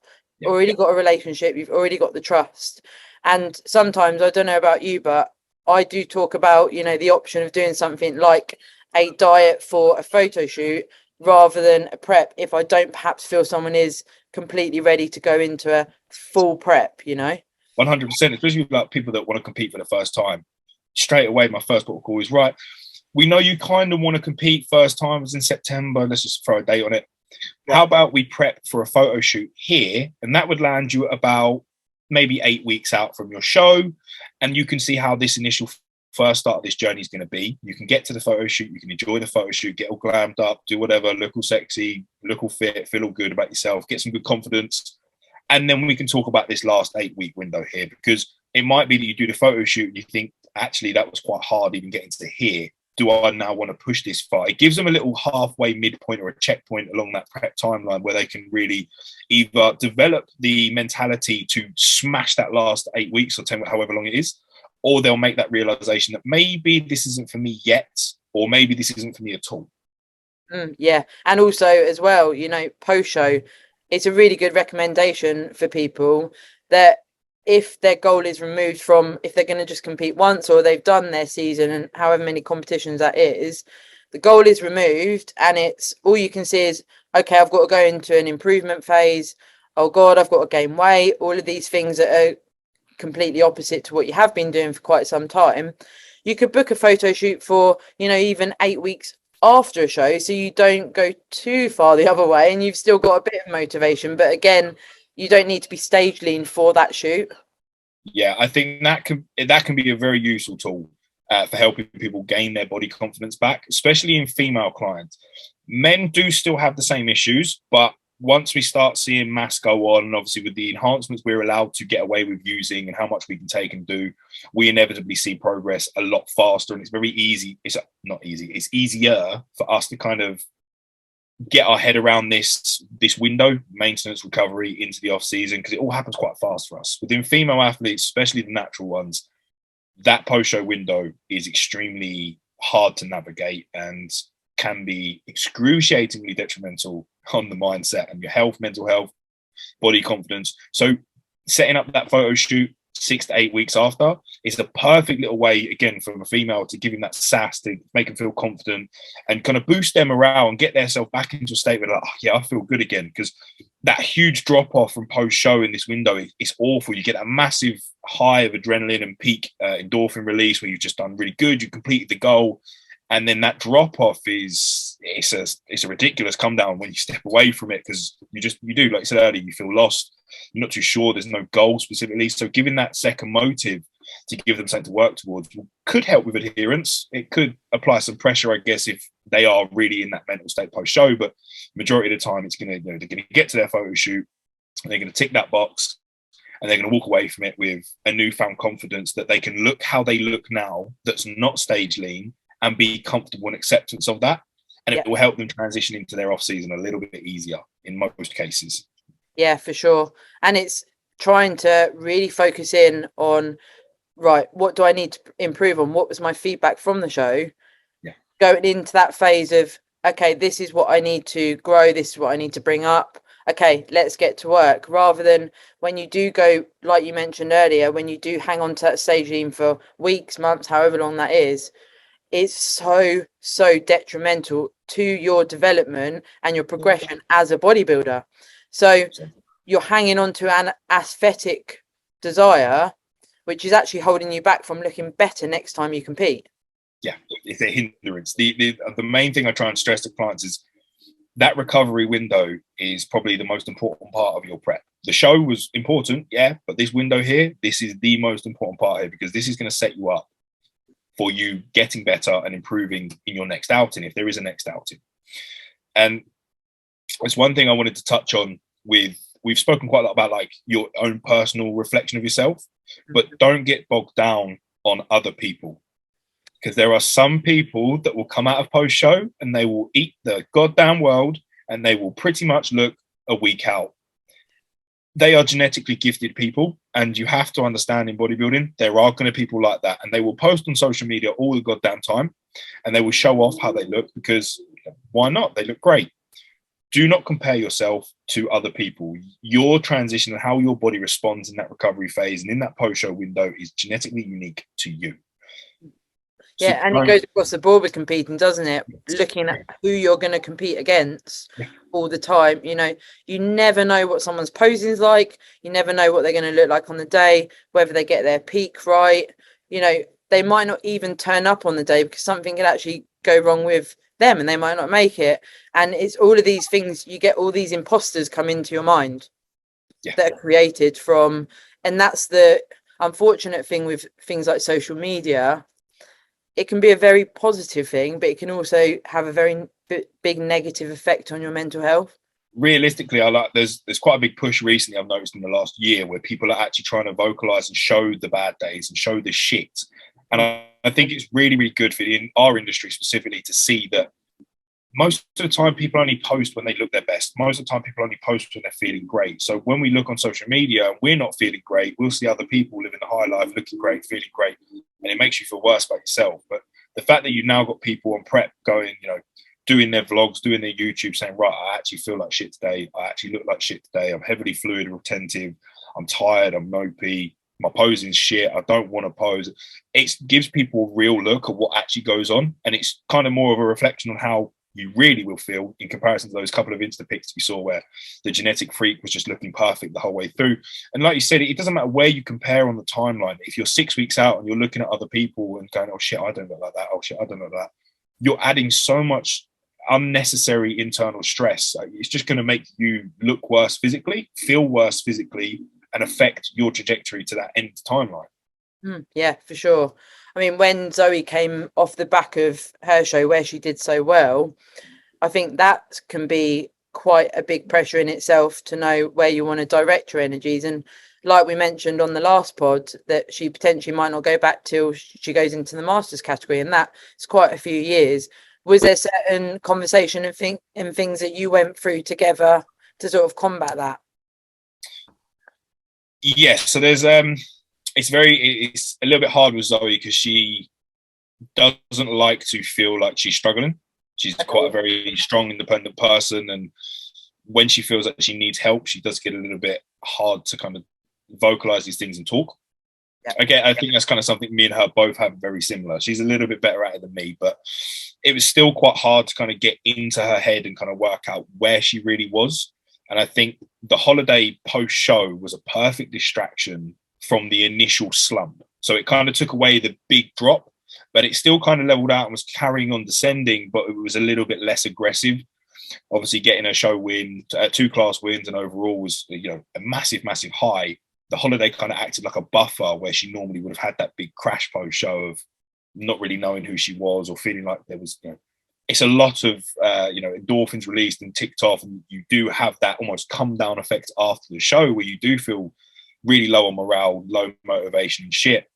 a relationship, you've already got the trust. And sometimes, I don't know about you, but I do talk about, the option of doing something like a diet for a photo shoot rather than a prep, if I don't perhaps feel someone is completely ready to go into a full prep, 100%, especially with like people that want to compete for the first time. Straight away, my first port of call is, right, we know you kind of want to compete first time was in September. Let's just throw a date on it. How about we prep for a photo shoot here? And that would land you at about maybe 8 weeks out from your show. And you can see how this initial first start of this journey is going to be. You can get to the photo shoot. You can enjoy the photo shoot, get all glammed up, do whatever, look all sexy, look all fit, feel all good about yourself, get some good confidence. And then we can talk about this last 8-week window here, because it might be that you do the photo shoot and you think, actually, that was quite hard even getting to here. Do I now want to push this far? It gives them a little halfway midpoint or a checkpoint along that prep timeline where they can really either develop the mentality to smash that last 8 weeks or 10, however long it is, or they'll make that realization that maybe this isn't for me yet, or maybe this isn't for me at all. Yeah. And also as well, post show, it's a really good recommendation for people that if their goal is removed from, if they're going to just compete once or they've done their season and however many competitions that is, the goal is removed and it's all you can see is, okay, I've got to go into an improvement phase. Oh God, I've got to gain weight. All of these things that are completely opposite to what you have been doing for quite some time. You could book a photo shoot for, even 8 weeks after a show, so you don't go too far the other way and you've still got a bit of motivation. But again, you don't need to be stage lean for that shoot. Yeah, I think that can be a very useful tool for helping people gain their body confidence back, especially in female clients. Men do still have the same issues, but once we start seeing mass go on, and obviously with the enhancements we're allowed to get away with using and how much we can take and do, we inevitably see progress a lot faster. And it's very easy. It's not easy. It's easier for us to kind of get our head around this window, maintenance, recovery into the off season, because it all happens quite fast for us. Within female athletes, especially the natural ones, that post-show window is extremely hard to navigate and can be excruciatingly detrimental on the mindset and your health, mental health, body confidence. So setting up that photo shoot 6 to 8 weeks after is the perfect little way, again, from a female to give him that sass, to make them feel confident and kind of boost them around and get themselves back into a state where, like, oh, yeah, I feel good again. Because that huge drop off from post show in this window is awful. You get a massive high of adrenaline and peak endorphin release where you've just done really good, you completed the goal, and then that drop off it's a ridiculous come down when you step away from it, because you do, like you said earlier, you feel lost. You're not too sure. There's no goal specifically. So giving that second motive to give them something to work towards could help with adherence. It could apply some pressure, I guess, if they are really in that mental state post show. But majority of the time, it's they're going to get to their photo shoot and they're going to tick that box and they're going to walk away from it with a newfound confidence that they can look how they look now, that's not stage lean, and be comfortable in acceptance of that. And it will help them transition into their off season a little bit easier in most cases. Yeah, for sure. And it's trying to really focus in on, right, what do I need to improve on? What was my feedback from the show? Yeah. Going into that phase of, okay, this is what I need to grow. This is what I need to bring up. Okay, let's get to work. Rather than when you do go, like you mentioned earlier, when you do hang on to that stage lean for weeks, months, however long that is, is so detrimental to your development and your progression as a bodybuilder. So you're hanging on to an aesthetic desire, which is actually holding you back from looking better next time you compete. Yeah, it's a hindrance. The main thing I try and stress to clients is that recovery window is probably the most important part of your prep. The show was important, yeah, but this window here, this is the most important part here, because this is going to set you up for you getting better and improving in your next outing, if there is a next outing. And it's one thing I wanted to touch on with, we've spoken quite a lot about like your own personal reflection of yourself, but don't get bogged down on other people. Because there are some people that will come out of post-show and they will eat the goddamn world and they will pretty much look a week out. They are genetically gifted people, and you have to understand in bodybuilding, there are going to be people like that, and they will post on social media all the goddamn time and they will show off how they look, because why not? They look great. Do not compare yourself to other people. Your transition and how your body responds in that recovery phase and in that post-show window is genetically unique to you. Yeah, and it goes across the board with competing, doesn't it? Looking at who you're going to compete against all the time. You know, you never know what someone's posing is like. You never know what they're going to look like on the day, whether they get their peak right. You know, they might not even turn up on the day because something could actually go wrong with them and they might not make it. And it's all of these things, you get all these imposters come into your mind that are created from, and that's the unfortunate thing with things like social media. It can be a very positive thing, but it can also have a very big negative effect on your mental health. Realistically, there's quite a big push recently I've noticed in the last year where people are actually trying to vocalize and show the bad days and show the shit. And I think it's really, really good for in our industry specifically to see that most of the time people only post when they look their best. Most of the time people only post when they're feeling great. So when we look on social media and we're not feeling great, we'll see other people living the high life, looking great, feeling great, and it makes you feel worse about yourself. But the fact that you've now got people on prep going, you know, doing their vlogs, doing their YouTube, saying, right, I actually feel like shit today. I actually look like shit today. I'm heavily fluid retentive. I'm tired. I'm mopey. My posing's shit. I don't want to pose. It gives people a real look at what actually goes on. And it's kind of more of a reflection on how you really will feel in comparison to those couple of Insta pics we saw where the genetic freak was just looking perfect the whole way through. And like you said, it doesn't matter where you compare on the timeline. If you're 6 weeks out and you're looking at other people and going, oh shit, I don't look like that. Oh shit, I don't look like that. You're adding so much unnecessary internal stress. It's just going to make you look worse physically, feel worse physically, and affect your trajectory to that end timeline. Yeah, for sure. I mean, when Zoe came off the back of her show where she did so well, I think that can be quite a big pressure in itself to know where you want to direct your energies. And like we mentioned on the last pod, that she potentially might not go back till she goes into the Masters category, and that's quite a few years. Was there certain conversation and things that you went through together to sort of combat that? Yes, so there's it's a little bit hard with Zoe because she doesn't like to feel like she's struggling. She's quite a very strong, independent person, and when she feels that she needs help, she does get a little bit hard to kind of vocalize these things and talk. Again, I think that's kind of something me and her both have very similar. She's a little bit better at it than me, but it was still quite hard to kind of get into her head and kind of work out where she really was. And I think the holiday post-show was a perfect distraction from the initial slump. So it kind of took away the big drop, but it still kind of leveled out and was carrying on descending, but it was a little bit less aggressive. Obviously getting a show win, 2 class wins, and overall was, you know, a massive, massive high. The holiday kind of acted like a buffer where she normally would have had that big crash post show of not really knowing who she was or feeling like there was, you know, it's a lot of, you know, endorphins released and ticked off. And you do have that almost come down effect after the show where you do feel really low on morale, low motivation and shit.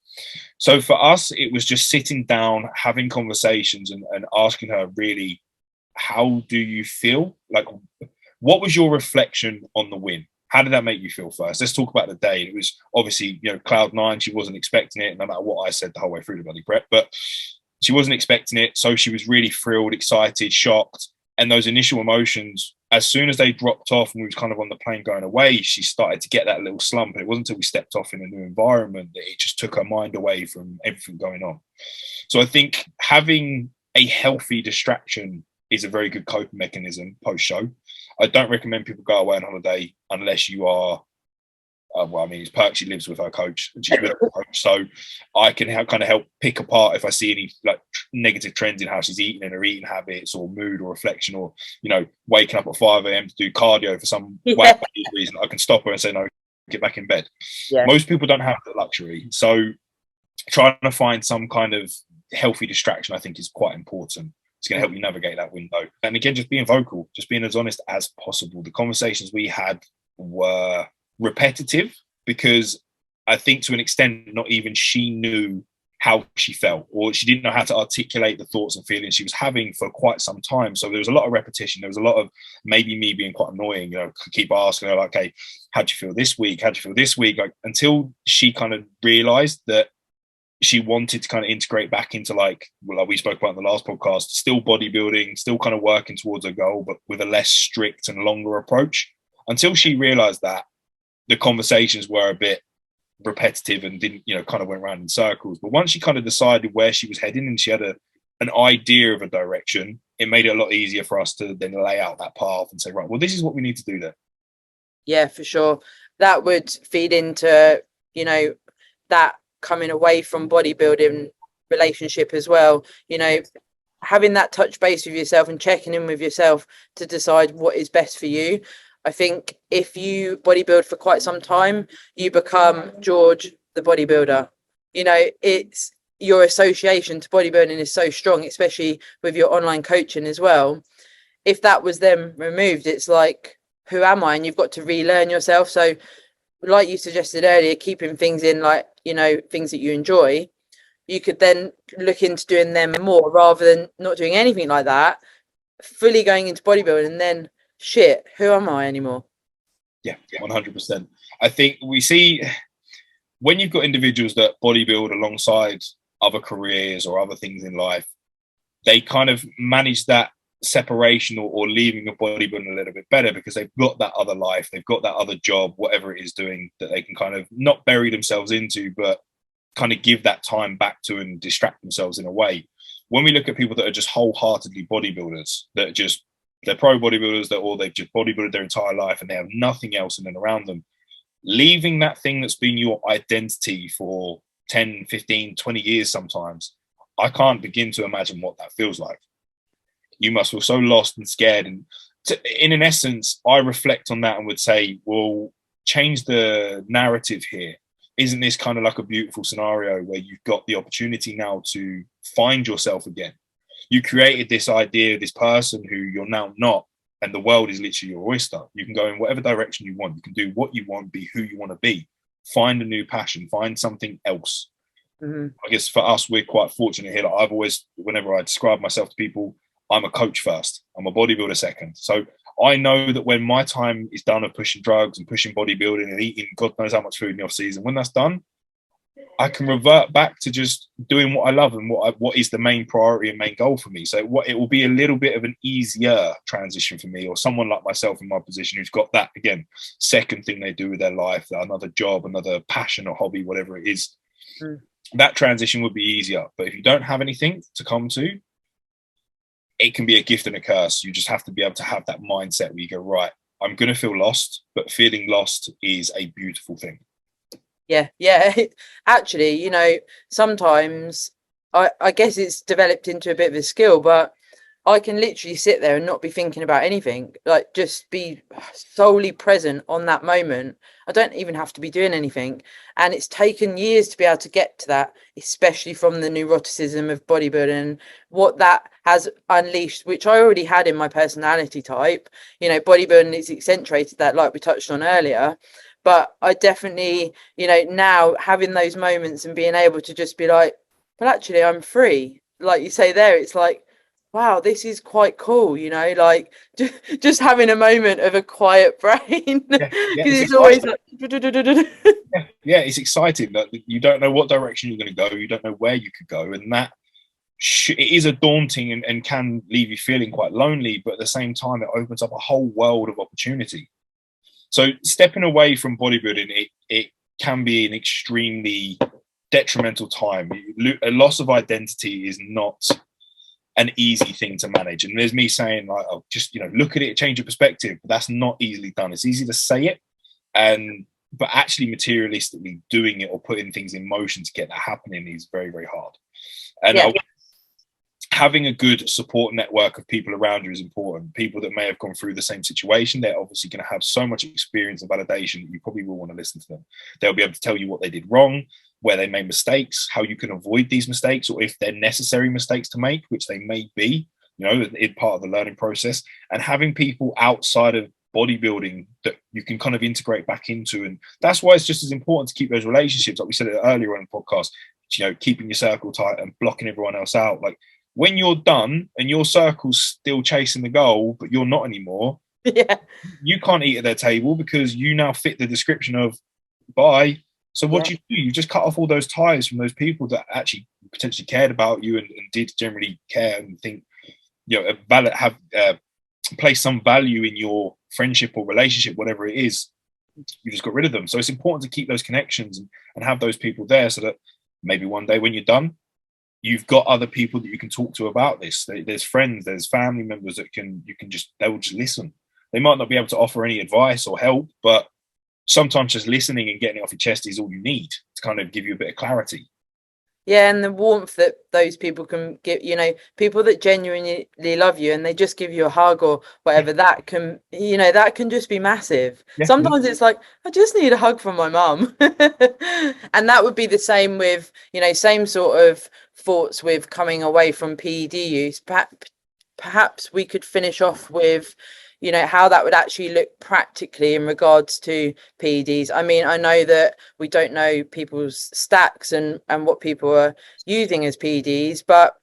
So for us, it was just sitting down, having conversations and asking her really, how do you feel? Like, what was your reflection on the win? How did that make you feel first? Let's talk about the day. It was obviously, you know, cloud 9. She wasn't expecting it, no matter what I said the whole way through the bloody prep, but she wasn't expecting it. So she was really thrilled, excited, shocked. And those initial emotions as soon as they dropped off and we was kind of on the plane going away, she started to get that little slump. And it wasn't until we stepped off in a new environment that it just took her mind away from everything going on. So I think having a healthy distraction is a very good coping mechanism post-show. I don't recommend people go away on holiday unless you are, well, I mean, it's Perk, she lives with her coach, and she's with her coach, so I can kind of help pick apart if I see any like negative trends in how she's eating and her eating habits or mood or reflection, or, you know, waking up at 5 a.m. to do cardio for some reason. I can stop her and say, no, get back in bed. Yeah. Most people don't have that luxury. So trying to find some kind of healthy distraction, I think, is quite important. It's going to help you navigate that window. And again, just being vocal, just being as honest as possible. The conversations we had were repetitive because I think to an extent, not even she knew how she felt, or she didn't know how to articulate the thoughts and feelings she was having for quite some time. So there was a lot of repetition. There was a lot of maybe me being quite annoying, you know, keep asking her like, hey, how'd you feel this week? How'd you feel this week? Like, until she kind of realized that she wanted to kind of integrate back into, like, well, like we spoke about in the last podcast, still bodybuilding, still kind of working towards a goal, but with a less strict and longer approach. Until she realized that, the conversations were a bit repetitive and didn't, you know, kind of went around in circles. But once she kind of decided where she was heading and she had an idea of a direction, it made it a lot easier for us to then lay out that path and say, right, well, this is what we need to do there. Yeah, for sure. That would feed into, you know, that coming away from bodybuilding relationship as well, you know, having that touch base with yourself and checking in with yourself to decide what is best for you. I think if you bodybuild for quite some time, you become George the bodybuilder. You know, it's your association to bodybuilding is so strong, especially with your online coaching as well. If that was then removed, it's like, who am I? And you've got to relearn yourself. So like you suggested earlier, keeping things in, like, you know, things that you enjoy, you could then look into doing them more rather than not doing anything like that, fully going into bodybuilding and then, shit, who am I anymore? Yeah, 100%. I think we see when you've got individuals that bodybuild alongside other careers or other things in life, they kind of manage that separation or leaving of bodybuilding a little bit better because they've got that other life, they've got that other job, whatever it is doing, that they can kind of not bury themselves into, but kind of give that time back to and distract themselves in a way. When we look at people that are just wholeheartedly bodybuilders, that are just, they're pro bodybuilders, or they've just bodybuilded their entire life and they have nothing else in and around them, leaving that thing that's been your identity for 10, 15, 20 years sometimes, I can't begin to imagine what that feels like. You must feel so lost and scared. And in an essence, I reflect on that and would say, well, change the narrative here. Isn't this kind of like a beautiful scenario where you've got the opportunity now to find yourself again? You created this idea, this person who you're now not, and the world is literally your oyster. You can go in whatever direction you want. You can do what you want, be who you want to be. Find a new passion, find something else. Mm-hmm. I guess for us, we're quite fortunate here. Like, I've always, whenever I describe myself to people, I'm a coach first. I'm a bodybuilder second. So I know that when my time is done of pushing drugs and pushing bodybuilding and eating God knows how much food in the off season, when that's done, I can revert back to just doing what I love and what is the main priority and main goal for me. So it will be a little bit of an easier transition for me, or someone like myself in my position who's got that, again, second thing they do with their life, another job, another passion or hobby, whatever it is. That transition would be easier. But if you don't have anything to come to, it can be a gift and a curse. You just have to be able to have that mindset where you go, right, I'm going to feel lost, but feeling lost is a beautiful thing. Yeah. Actually, you know, sometimes I guess it's developed into a bit of a skill, but I can literally sit there and not be thinking about anything, like just be solely present on that moment. I don't even have to be doing anything. And it's taken years to be able to get to that, especially from the neuroticism of bodybuilding, what that has unleashed, which I already had in my personality type. You know, bodybuilding is accentuated that, like we touched on earlier. But I definitely, you know, now having those moments and being able to just be like, well, actually, I'm free. Like you say there, it's like, wow, this is quite cool, you know, like just having a moment of a quiet brain. It's always like, it's exciting that you don't know what direction you're going to go. You don't know where you could go. And that it is a daunting and can leave you feeling quite lonely, but at the same time, it opens up a whole world of opportunity. So stepping away from bodybuilding, it can be an extremely detrimental time. A loss of identity is not an easy thing to manage. And there's me saying, like, oh, just, look at it, change your perspective. But that's not easily done. It's easy to say it, but actually materialistically doing it or putting things in motion to get that happening is very, very hard. And having a good support network of people around you is important. People that may have gone through the same situation, they're obviously going to have so much experience and validation that you probably will want to listen to them. They'll be able to tell you what they did wrong, where they made mistakes, how you can avoid these mistakes, or if they're necessary mistakes to make, which they may be, it's part of the learning process. And having people outside of bodybuilding that you can kind of integrate back into. And that's why it's just as important to keep those relationships, like we said earlier on the podcast, keeping your circle tight and blocking everyone else out. Like, when you're done and your circle's still chasing the goal, but you're not anymore, you can't eat at their table because you now fit the description of bye. So what do? You just cut off all those ties from those people that actually potentially cared about you and did generally care and think, have place some value in your friendship or relationship, whatever it is. You just got rid of them. So it's important to keep those connections and have those people there so that maybe one day when you're done, you've got other people that you can talk to about this. There's friends, there's family members that they will just listen. They might not be able to offer any advice or help, but sometimes just listening and getting it off your chest is all you need to kind of give you a bit of clarity. Yeah, and the warmth that those people can give, people that genuinely love you and they just give you a hug or whatever, that can, that can just be massive. Sometimes it's like, I just need a hug from my mum. And that would be the same with, same sort of thoughts with coming away from PED use. Perhaps we could finish off with, how that would actually look practically in regards to PEDs. I mean, I know that we don't know people's stacks and what people are using as PEDs, but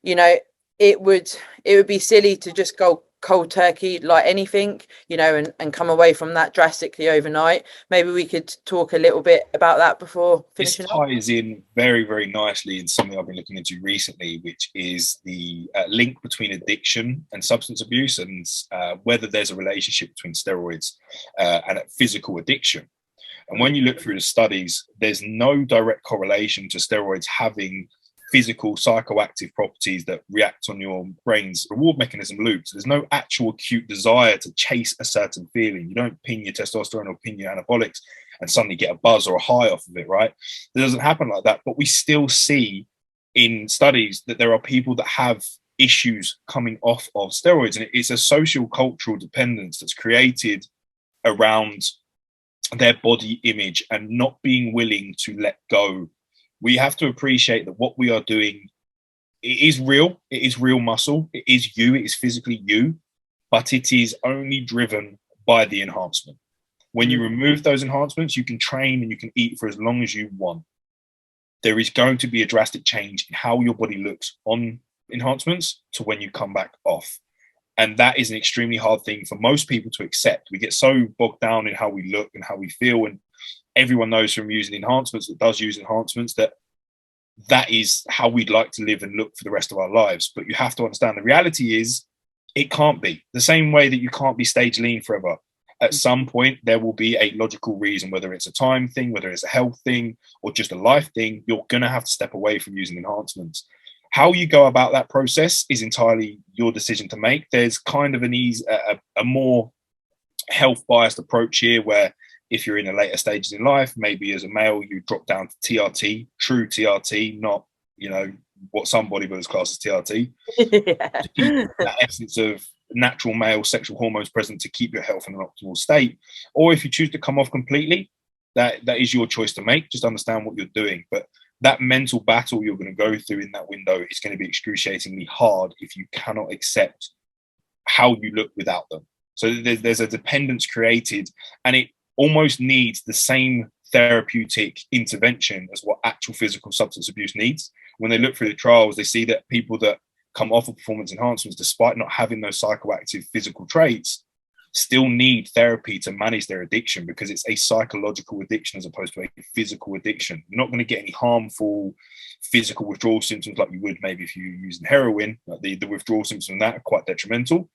it would be silly to just go cold turkey like anything, and come away from that drastically overnight. Maybe we could talk a little bit about that before finishing. This ties in very, very nicely in something I've been looking into recently, which is the link between addiction and substance abuse, and whether there's a relationship between steroids and physical addiction. And when you look through the studies, there's no direct correlation to steroids having physical psychoactive properties that react on your brain's reward mechanism loops. There's no actual acute desire to chase a certain feeling. You don't ping your testosterone or ping your anabolics and suddenly get a buzz or a high off of it, right? It doesn't happen like that. But we still see in studies that there are people that have issues coming off of steroids, and it's a social cultural dependence that's created around their body image and not being willing to let go. We have to appreciate that what we are doing, it is real. It is real muscle. It is you. It is physically you, but it is only driven by the enhancement. When you remove those enhancements, you can train and you can eat for as long as you want. There is going to be a drastic change in how your body looks on enhancements to when you come back off. And that is an extremely hard thing for most people to accept. We get so bogged down in how we look and how we feel, and everyone knows from using enhancements that does use enhancements that is how we'd like to live and look for the rest of our lives. But you have to understand the reality is it can't be the same way that you can't be stage lean forever. At some point, there will be a logical reason, whether it's a time thing, whether it's a health thing, or just a life thing. You're going to have to step away from using enhancements. How you go about that process is entirely your decision to make. There's kind of a more health biased approach here, where if you're in the later stages in life, maybe as a male, you drop down to TRT, true TRT, not, what some bodybuilders class as TRT. To keep that essence of natural male sexual hormones present to keep your health in an optimal state. Or if you choose to come off completely, that is your choice to make. Just understand what you're doing. But that mental battle you're going to go through in that window is going to be excruciatingly hard if you cannot accept how you look without them. So there's a dependence created, and it almost needs the same therapeutic intervention as what actual physical substance abuse needs. When they look through the trials, they see that people that come off of performance enhancements, despite not having those psychoactive physical traits, still need therapy to manage their addiction, because it's a psychological addiction as opposed to a physical addiction. You're not going to get any harmful physical withdrawal symptoms like you would maybe if you're using heroin. Like the withdrawal symptoms from that are quite detrimental.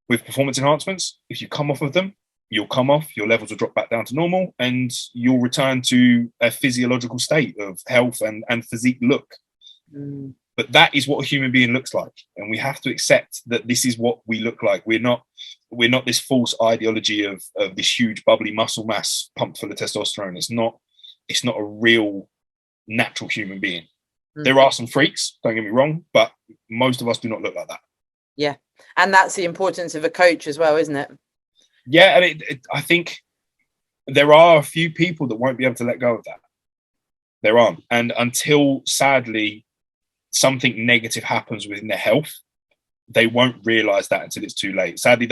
With performance enhancements, if you come off of them, you'll come off, your levels will drop back down to normal, and you'll return to a physiological state of health and physique look. But that is what a human being looks like, and we have to accept that this is what we look like. We're not this false ideology of this huge bubbly muscle mass pumped full of testosterone. It's not a real natural human being. There are some freaks, don't get me wrong, but most of us do not look like that. Yeah, and that's the importance of a coach as well, isn't it? Yeah, and I think there are a few people that won't be able to let go of that. There aren't, and until sadly something negative happens within their health, they won't realize that until it's too late. Sadly,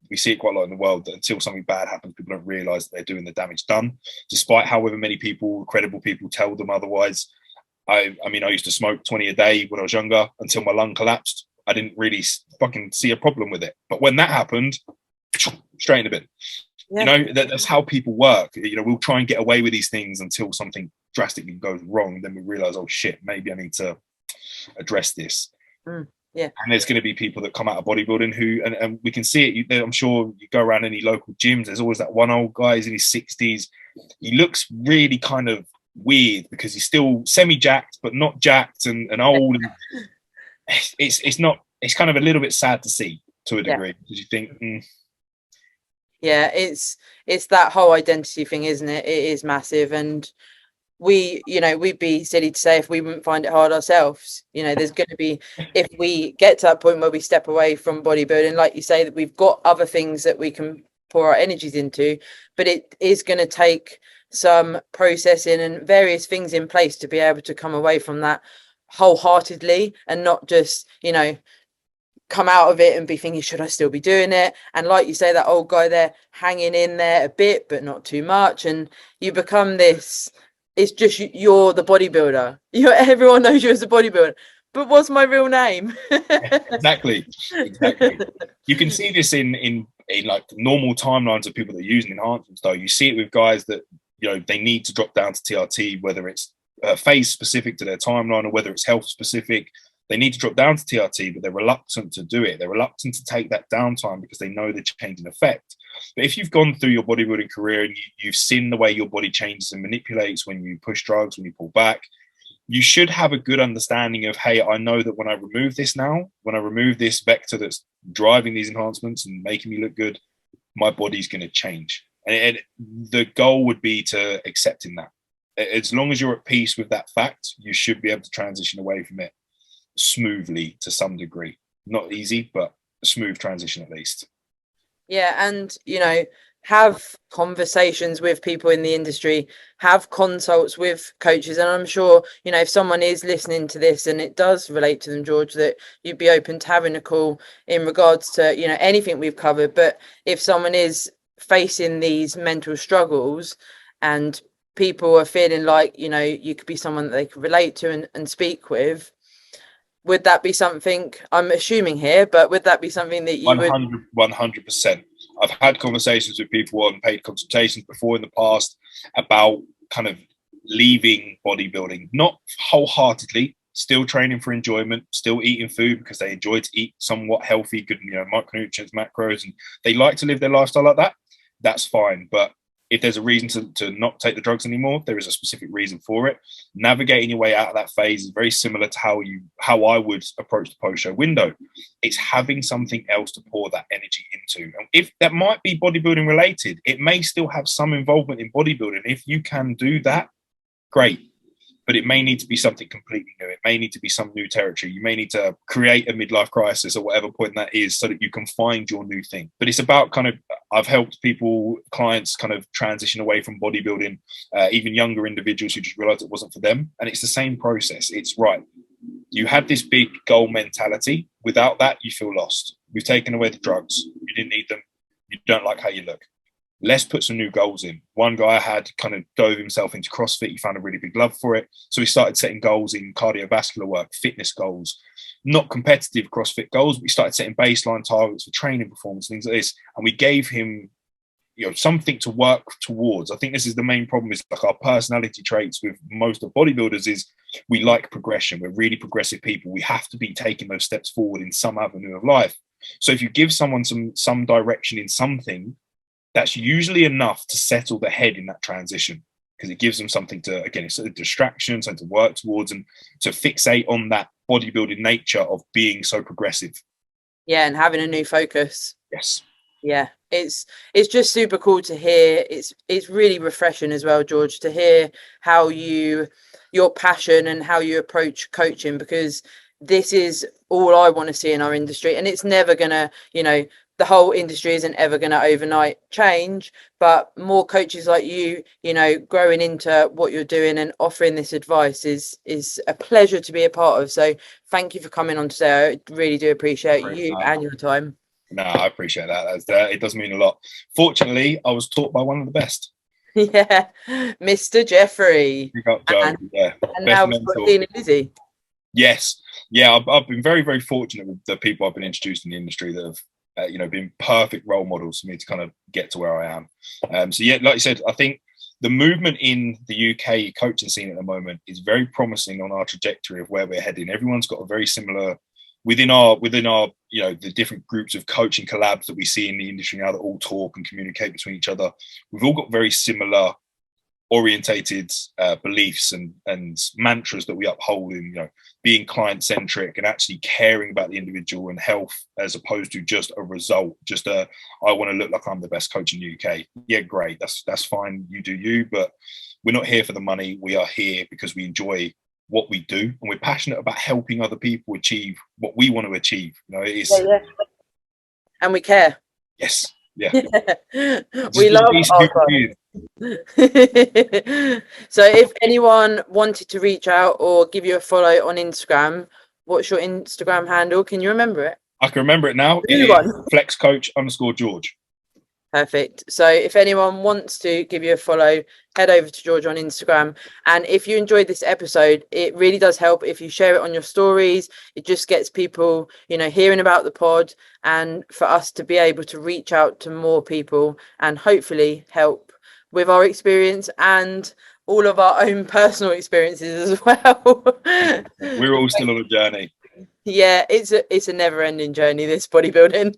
we see it quite a lot in the world, that until something bad happens, people don't realize that they're doing the damage done, despite however many people, credible people, tell them otherwise. I mean, I used to smoke 20 a day when I was younger until my lung collapsed. I didn't really fucking see a problem with it. But when that happened, straight in the bin. Yeah. You know, that's how people work. You know, we'll try and get away with these things until something drastically goes wrong. Then we realize, oh shit, maybe I need to address this. Yeah. And there's going to be people that come out of bodybuilding who, and we can see it. I'm sure you go around any local gyms, there's always that one old guy, he's in his 60s. He looks really kind of weird because he's still semi-jacked, but not jacked and old. It's kind of a little bit sad to see, to a degree, because you think, Yeah, it's that whole identity thing, isn't it? It is massive. And we'd be silly to say if we wouldn't find it hard ourselves. You know, there's going to be, if we get to that point where we step away from bodybuilding, like you say, that we've got other things that we can pour our energies into, but it is going to take some processing and various things in place to be able to come away from that wholeheartedly, and not just, you know, come out of it and be thinking, should I still be doing it? And like you say, that old guy there hanging in there a bit, but not too much. And you become this, it's just, you're the bodybuilder. Everyone knows you as a bodybuilder, but what's my real name? Exactly. You can see this in like normal timelines of people that are using enhancements, though. You see it with guys that, you know, they need to drop down to TRT, whether it's phase specific to their timeline or whether it's health specific. They need to drop down to TRT, but they're reluctant to do it. They're reluctant to take that downtime because they know the change in effect. But if you've gone through your bodybuilding career and you've seen the way your body changes and manipulates when you push drugs, when you pull back, you should have a good understanding of, hey, I know that when I remove this now, when I remove this vector that's driving these enhancements and making me look good, my body's going to change. And the goal would be to accepting that. As long as you're at peace with that fact, you should be able to transition away from it smoothly to some degree. Not easy, but a smooth transition at least. Yeah, and you know, have conversations with people in the industry, have consults with coaches, and I'm sure, you know, if someone is listening to this and it does relate to them, George, that you'd be open to having a call in regards to, you know, anything we've covered. But if someone is facing these mental struggles and people are feeling like, you know, you could be someone that they could relate to and speak with, would that be something, I'm assuming here, but would that be something that you 100%. I've had conversations with people on paid consultations before in the past about kind of leaving bodybuilding, not wholeheartedly, still training for enjoyment, still eating food because they enjoy to eat somewhat healthy, good, you know, micronutrients, macros, and they like to live their lifestyle like that. That's fine. But if there's a reason to not take the drugs anymore, there is a specific reason for it. Navigating your way out of that phase is very similar to how I would approach the post-show window. It's having something else to pour that energy into. And if that might be bodybuilding related, it may still have some involvement in bodybuilding. If you can do that, great. But it may need to be something completely new. It may need to be some new territory. You may need to create a midlife crisis or whatever point that is so that you can find your new thing. But it's about kind of, I've helped people, clients kind of transition away from bodybuilding, even younger individuals who just realized it wasn't for them. And it's the same process. It's right. You had this big goal mentality. Without that, you feel lost. We've taken away the drugs. You didn't need them. You don't like how you look. let's put some new goals in. One guy had kind of dove himself into CrossFit. He found a really big love for it. So he started setting goals in cardiovascular work, fitness goals, not competitive CrossFit goals, but we started setting baseline targets for training performance, things like this. And we gave him, you know, something to work towards. I think this is the main problem, is like our personality traits with most of bodybuilders is we like progression. We're really progressive people. We have to be taking those steps forward in some avenue of life. So if you give someone some direction in something, that's usually enough to settle the head in that transition, because it gives them something to, again, it's a distraction, something to work towards and to fixate on that bodybuilding nature of being so progressive. Yeah, and having a new focus. Yes. Yeah, it's just super cool to hear. It's really refreshing as well, George, to hear how your passion and how you approach coaching, because this is all I want to see in our industry. And it's never gonna, you know, the whole industry isn't ever going to overnight change, but more coaches like you know, growing into what you're doing and offering this advice is a pleasure to be a part of. So thank you for coming on today. I really do appreciate you and your time. No, I appreciate that. It does mean a lot. Fortunately, I was taught by one of the best. Yeah, Mr. Jeffrey. Big up, Joe. And best now we've got Dean and Lizzie. Yes. Yeah, I've been very, very fortunate with the people I've been introduced in the industry that have you know, been perfect role models for me to kind of get to where I am. So yeah, like you said, I think the movement in the UK coaching scene at the moment is very promising on our trajectory of where we're heading. Everyone's got a very similar within our you know, the different groups of coaching collabs that we see in the industry now that all talk and communicate between each other. We've all got very similar orientated beliefs and mantras that we uphold in, you know, being client centric and actually caring about the individual and health, as opposed to just a result, just I want to look like I'm the best coach in the UK. Yeah, great, that's fine, you do you, but we're not here for the money. We are here because we enjoy what we do and we're passionate about helping other people achieve what we want to achieve. You know, it is, and we care. Yes. Yeah. We love our clients. So if anyone wanted to reach out or give you a follow on Instagram, what's your Instagram handle? Can you remember it? I can remember it now. It is flexcoach_George. Perfect. So if anyone wants to give you a follow, head over to George on Instagram. And if you enjoyed this episode, it really does help if you share it on your stories. It just gets people, you know, hearing about the pod, and for us to be able to reach out to more people and hopefully help with our experience and all of our own personal experiences as well. We're all still on a journey. Yeah, it's a never-ending journey, this bodybuilding.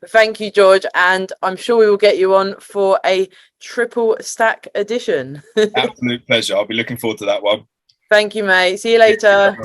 Thank you, George, and I'm sure we will get you on for a triple stack edition. Absolute pleasure. I'll be looking forward to that one. Thank you, mate. See you later.